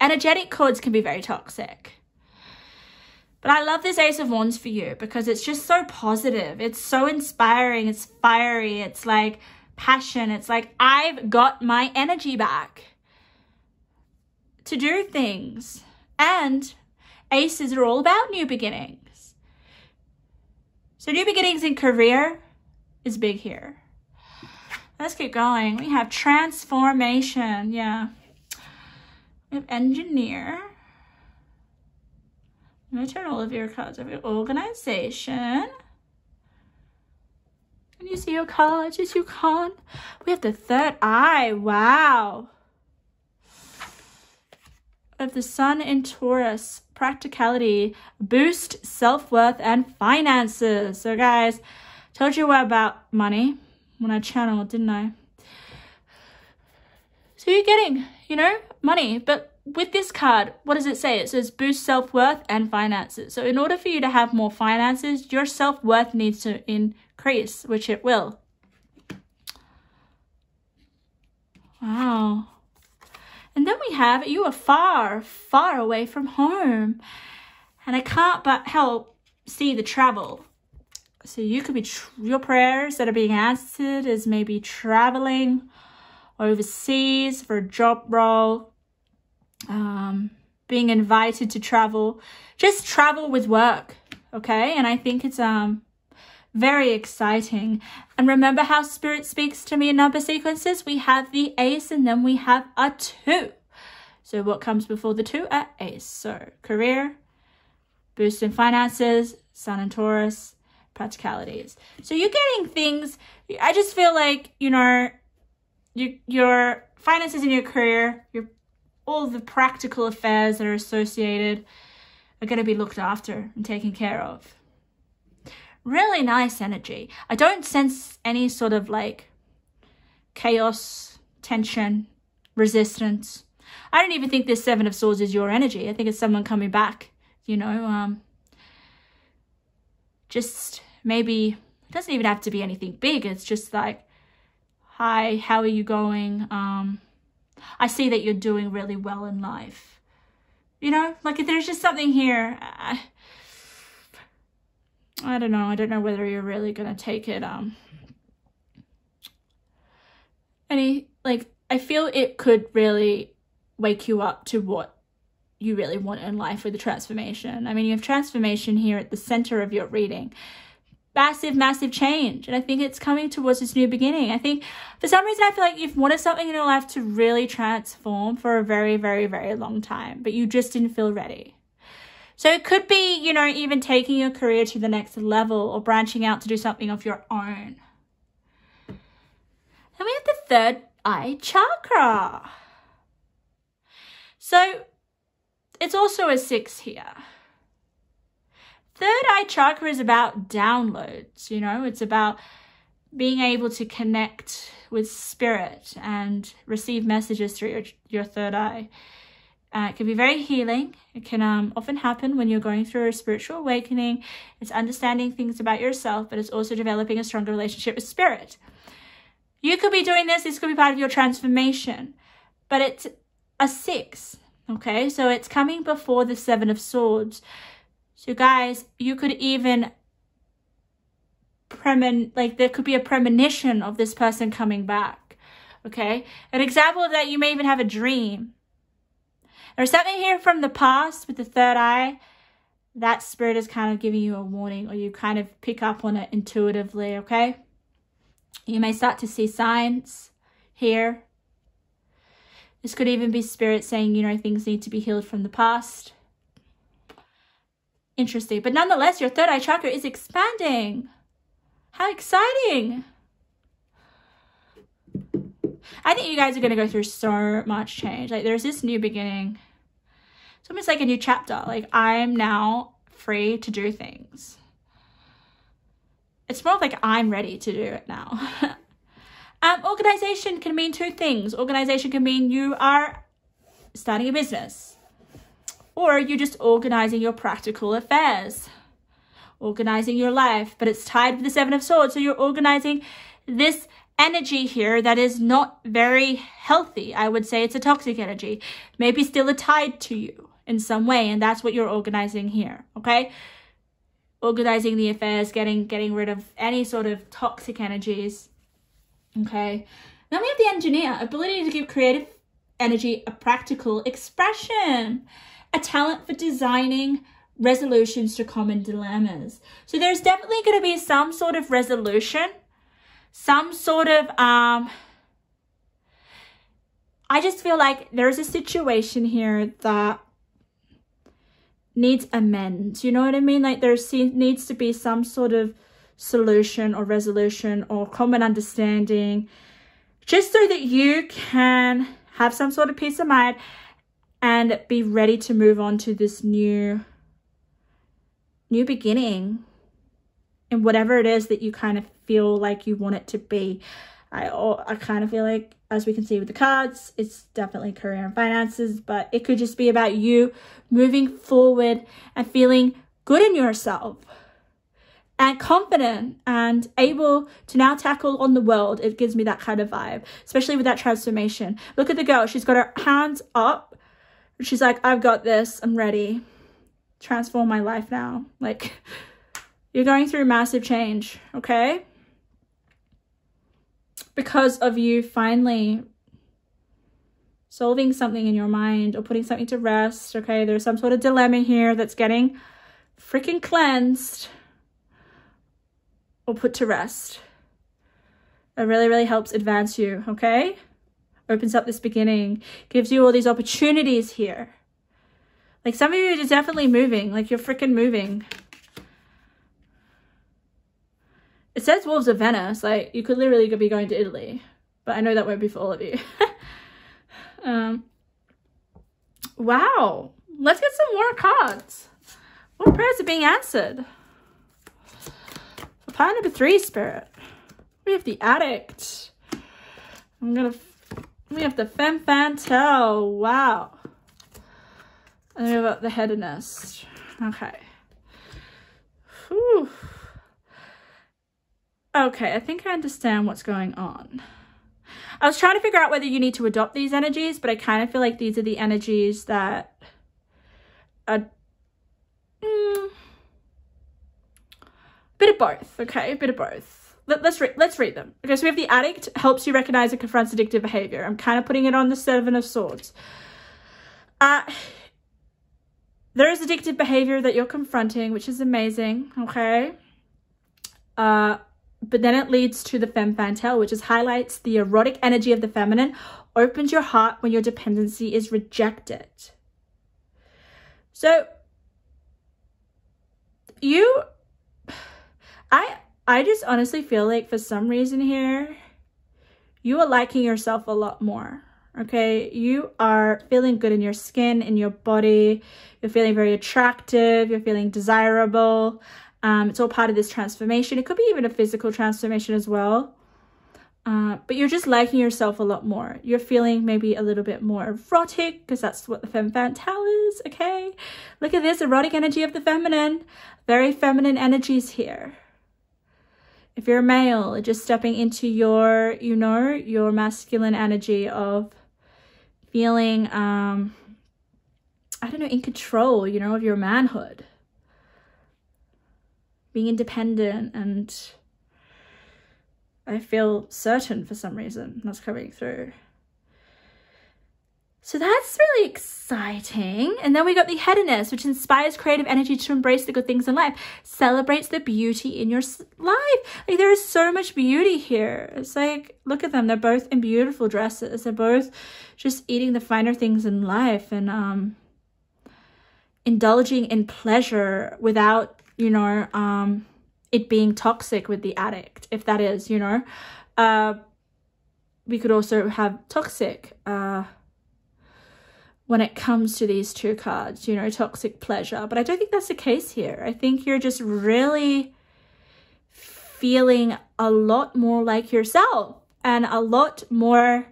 Energetic cords can be very toxic. But I love this Ace of Wands for you because it's just so positive. It's so inspiring. It's fiery. It's like passion. It's like, I've got my energy back to do things. And aces are all about new beginnings. So new beginnings in career is big here. Let's keep going. We have transformation. Yeah. We have engineer. I'm going to turn all of your cards over. Organization. Can you see your cards? Yes, you can. We have the third eye. Wow. We have the Sun in Taurus. Practicality. Boost self-worth and finances. So guys, told you about money when I channeled, didn't I? So you're getting, you know, money. But with this card, what does it say? It says boost self-worth and finances. So in order for you to have more finances, your self-worth needs to increase, which it will. Wow. And then we have, you are far, far away from home. And I can't but help see the travel. So you could be, your prayers that are being answered is maybe traveling overseas for a job role, being invited to travel, just travel with work, okay? And I think it's very exciting. And remember how Spirit speaks to me in number sequences? We have the ace and then we have a 2. So what comes before the 2? A ace. So career, boost in finances, Sun in Taurus, practicalities. So you're getting things, I just feel like, you know, your finances in your career, all the practical affairs that are associated are going to be looked after and taken care of. Really nice energy. I don't sense any sort of like chaos, tension, resistance. I don't even think this Seven of Swords is your energy. I think it's someone coming back, you know, just maybe, it doesn't even have to be anything big. It's just like, hi, how are you going? I see that you're doing really well in life. You know, like if there's just something here, I don't know. I don't know whether you're really going to take it. I feel it could really wake you up to what you really want in life with the transformation. I mean, you have transformation here at the center of your reading. Massive, massive change. And I think it's coming towards this new beginning. I think for some reason, I feel like you've wanted something in your life to really transform for a very, very, very long time, but you just didn't feel ready. So it could be, you know, even taking your career to the next level or branching out to do something of your own. Then we have the third eye chakra. So it's also a 6 here. Third eye chakra is about downloads, you know, it's about being able to connect with spirit and receive messages through your third eye. It can be very healing. It can often happen when you're going through a spiritual awakening. It's understanding things about yourself, but it's also developing a stronger relationship with spirit. You could be doing this. This could be part of your transformation, but it's a 6. Okay, so it's coming before the 7 of Swords. So guys, you could even there could be a premonition of this person coming back. Okay, an example of that, you may even have a dream. There's something here from the past with the third eye. That spirit is kind of giving you a warning, or you kind of pick up on it intuitively, okay? You may start to see signs here. This could even be spirit saying, you know, things need to be healed from the past. Interesting. But nonetheless, your third eye chakra is expanding. How exciting. I think you guys are going to go through so much change. Like, there's this new beginning. It's almost like a new chapter. Like, I'm now free to do things. It's more like I'm ready to do it now. Organization can mean 2 things. Organization can mean you are starting a business, or you're just organizing your practical affairs, organizing your life, but it's tied with the 7 of Swords. So you're organizing this energy here that is not very healthy. I would say it's a toxic energy, maybe still tied to you in some way, and that's what you're organizing here. Okay, organizing the affairs, getting rid of any sort of toxic energies. Okay, then we have the engineer, ability to give creative energy a practical expression, a talent for designing resolutions to common dilemmas. So there's definitely going to be some sort of resolution, some sort of I just feel like there's a situation here that needs amends. You know what I mean? Like there needs to be some sort of solution or resolution or common understanding, just so that you can have some sort of peace of mind and be ready to move on to this new beginning and whatever it is that you kind of feel like you want it to be. I kind of feel like, as we can see with the cards, it's definitely career and finances, but it could just be about you moving forward and feeling good in yourself and confident and able to now tackle on the world. It gives me that kind of vibe, especially with that transformation. Look at the girl. She's got her hands up. She's like, I've got this. I'm ready. Transform my life now. Like, you're going through massive change, okay? Because of you finally solving something in your mind or putting something to rest, okay? There's some sort of dilemma here that's getting freaking cleansed or put to rest. It really, really helps advance you, okay? Opens up this beginning, gives you all these opportunities here. Like some of you are definitely moving, like you're freaking moving. It says Wolves of Venice, like you could literally be going to Italy, but I know that won't be for all of you. Wow, let's get some more cards. What prayers are being answered? For pile number 3, Spirit, we have the Addict. We have the femme fatale. Wow. And then we have the hedonist. Okay. Whew. Okay, I think I understand what's going on. I was trying to figure out whether you need to adopt these energies, but I kind of feel like these are the energies that are bit of both. Okay, a bit of both. Let's read them. Okay, so we have the addict helps you recognize and confronts addictive behavior. I'm kind of putting it on the Seven of Swords. There is addictive behavior that you're confronting, which is amazing. Okay. But then it leads to the femme fatale, which is highlights the erotic energy of the feminine, opens your heart when your dependency is rejected. So I just honestly feel like for some reason here, you are liking yourself a lot more. Okay, you are feeling good in your skin, in your body. You're feeling very attractive. You're feeling desirable. It's all part of this transformation. It could be even a physical transformation as well. But you're just liking yourself a lot more. You're feeling maybe a little bit more erotic because that's what the femme fatale is, okay? Look at this erotic energy of the feminine. Very feminine energies here. If you're a male, just stepping into your, you know, your masculine energy of feeling, I don't know, in control, you know, of your manhood. Being independent, and I feel certain for some reason that's coming through. So that's really exciting. And then we got the hedonist, which inspires creative energy to embrace the good things in life, celebrates the beauty in your life. Like there is so much beauty here. It's like, look at them. They're both in beautiful dresses. They're both just eating the finer things in life and indulging in pleasure without, you know, it being toxic with the addict, if that is, you know. We could also have toxic, when it comes to these two cards, you know, toxic pleasure. But I don't think that's the case here. I think you're just really feeling a lot more like yourself and a lot more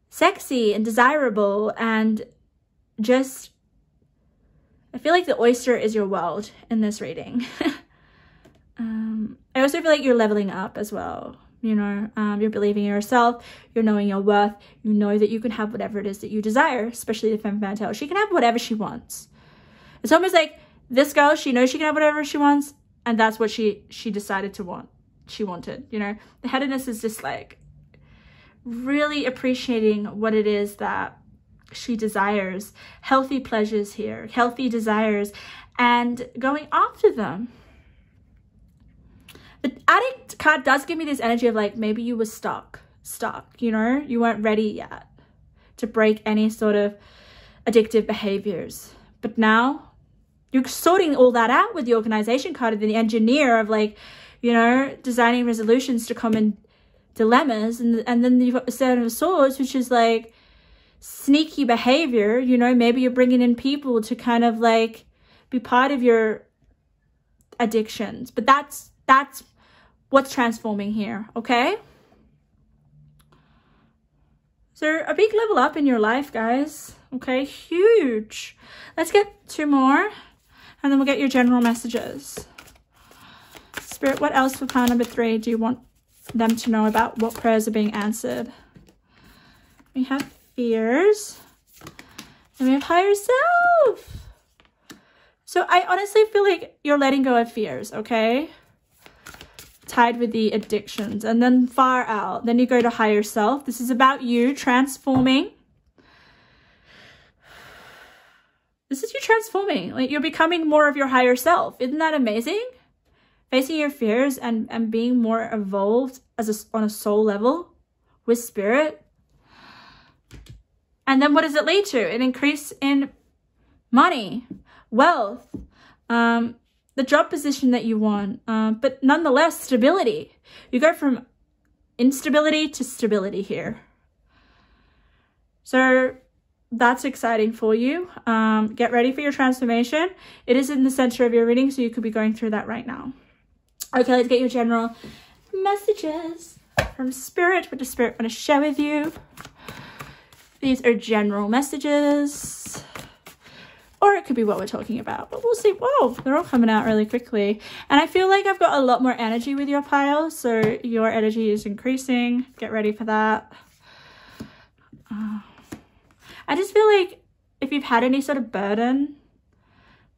sexy and desirable, and just, I feel like the oyster is your world in this reading. I also feel like you're leveling up as well. You know, you're believing in yourself, you're knowing your worth, you know that you can have whatever it is that you desire, especially the femme fatale. She can have whatever she wants. It's almost like this girl, she knows she can have whatever she wants, and that's what she decided to want. She wanted, you know. The hedonist is just like really appreciating what it is that she desires. Healthy pleasures here, healthy desires, and going after them. The addict card does give me this energy of like, maybe you were stuck, you know, you weren't ready yet to break any sort of addictive behaviors. But now you're sorting all that out with the organization card of the engineer of like, you know, designing resolutions to common dilemmas. And then you've got the Seven of Swords, which is like sneaky behavior. You know, maybe you're bringing in people to kind of like be part of your addictions. But that's what's transforming here, okay? So a big level up in your life, guys, okay? Huge. Let's get two more, and then we'll get your general messages. Spirit, what else for pile number 3 do you want them to know about what prayers are being answered? We have fears, and we have higher self. So I honestly feel like you're letting go of fears, okay? Tied with the addictions, and then far out, then you go to higher self. This is about you transforming. This is you transforming, like you're becoming more of your higher self. Isn't that amazing? Facing your fears and being more evolved as on a soul level with spirit. And then what does it lead to? An increase in money, wealth, the job position that you want, but nonetheless, stability. You go from instability to stability here. So that's exciting for you. Get ready for your transformation. It is in the center of your reading, so you could be going through that right now. Okay, let's get your general messages. from Spirit. What does Spirit want to share with you? These are general messages. Or it could be what we're talking about. But we'll see. Whoa, they're all coming out really quickly. And I feel like I've got a lot more energy with your pile. So your energy is increasing. Get ready for that. I just feel like if you've had any sort of burden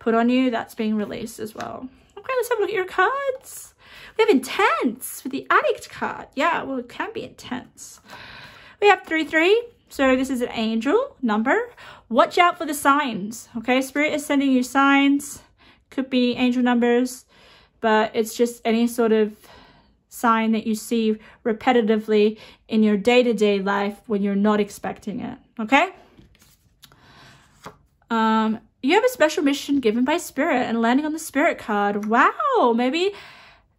put on you, that's being released as well. Okay, let's have a look at your cards. We have intense with the addict card. Yeah, well, it can be intense. We have 3-3. So this is an angel number. Watch out for the signs. Okay, Spirit is sending you signs. Could be angel numbers, but it's just any sort of sign that you see repetitively in your day-to-day life when you're not expecting it. Okay? You have a special mission given by Spirit and landing on the Spirit card. Wow, maybe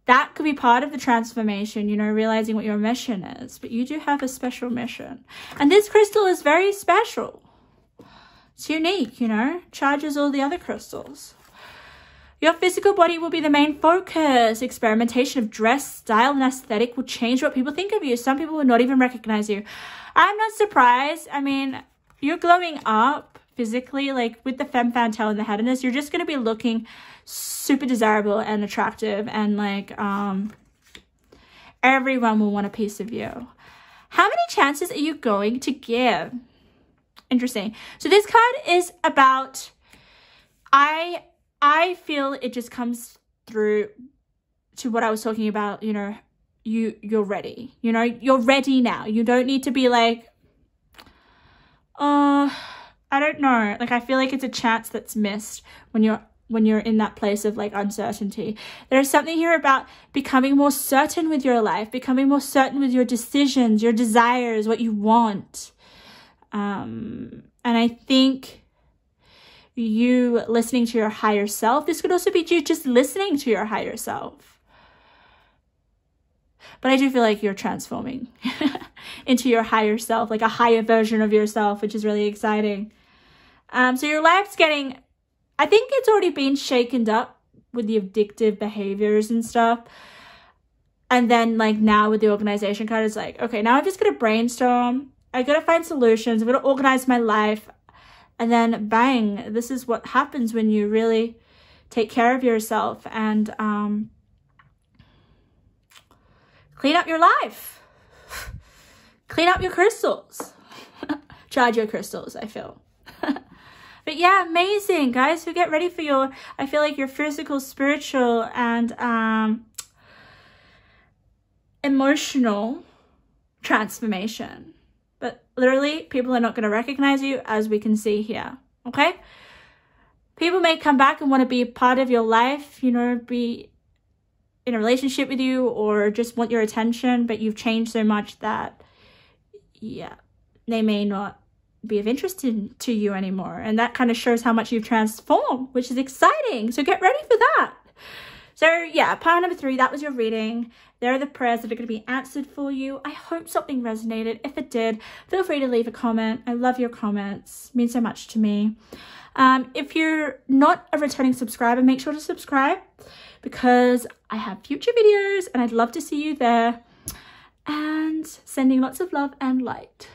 that could be part of the transformation, you know, realizing what your mission is. But you do have a special mission. And this crystal is very special. It's unique, you know, charges all the other crystals. Your physical body will be the main focus. Experimentation of dress, style, and aesthetic will change what people think of you. Some people will not even recognize you. I'm not surprised. I mean, you're glowing up physically, like with the femme fatale and the headiness. You're just going to be looking super desirable and attractive, and like everyone will want a piece of you. How many chances are you going to give? Interesting. So this card is about, I feel it just comes through to what I was talking about, you know, you're ready. You know, you're ready now. You don't need to be like, I don't know. Like, I feel like it's a chance that's missed when you're in that place of like uncertainty. There's something here about becoming more certain with your life, becoming more certain with your decisions, your desires, what you want. And I think you listening to your higher self, this could also be you just listening to your higher self. But I do feel like you're transforming into your higher self, like a higher version of yourself, which is really exciting. So your life's getting, I think it's already been shaken up with the addictive behaviors and stuff. And then like now with the organization card, it's like, okay, now I'm just going to brainstorm. I got to find solutions. I'm going to organize my life. And then bang, this is what happens when you really take care of yourself and clean up your life. Clean up your crystals. Charge your crystals, I feel. But yeah, amazing, guys. So get ready for your, I feel like your physical, spiritual, and emotional transformation. But literally, people are not going to recognize you, as we can see here, okay? People may come back and want to be a part of your life, you know, be in a relationship with you or just want your attention, but you've changed so much that, yeah, they may not be of interest to you anymore. And that kind of shows how much you've transformed, which is exciting. So get ready for that. So yeah, pile number 3, that was your reading. There are the prayers that are going to be answered for you. I hope something resonated. If it did, feel free to leave a comment. I love your comments. It means so much to me. If you're not a returning subscriber, make sure to subscribe because I have future videos and I'd love to see you there. And sending lots of love and light.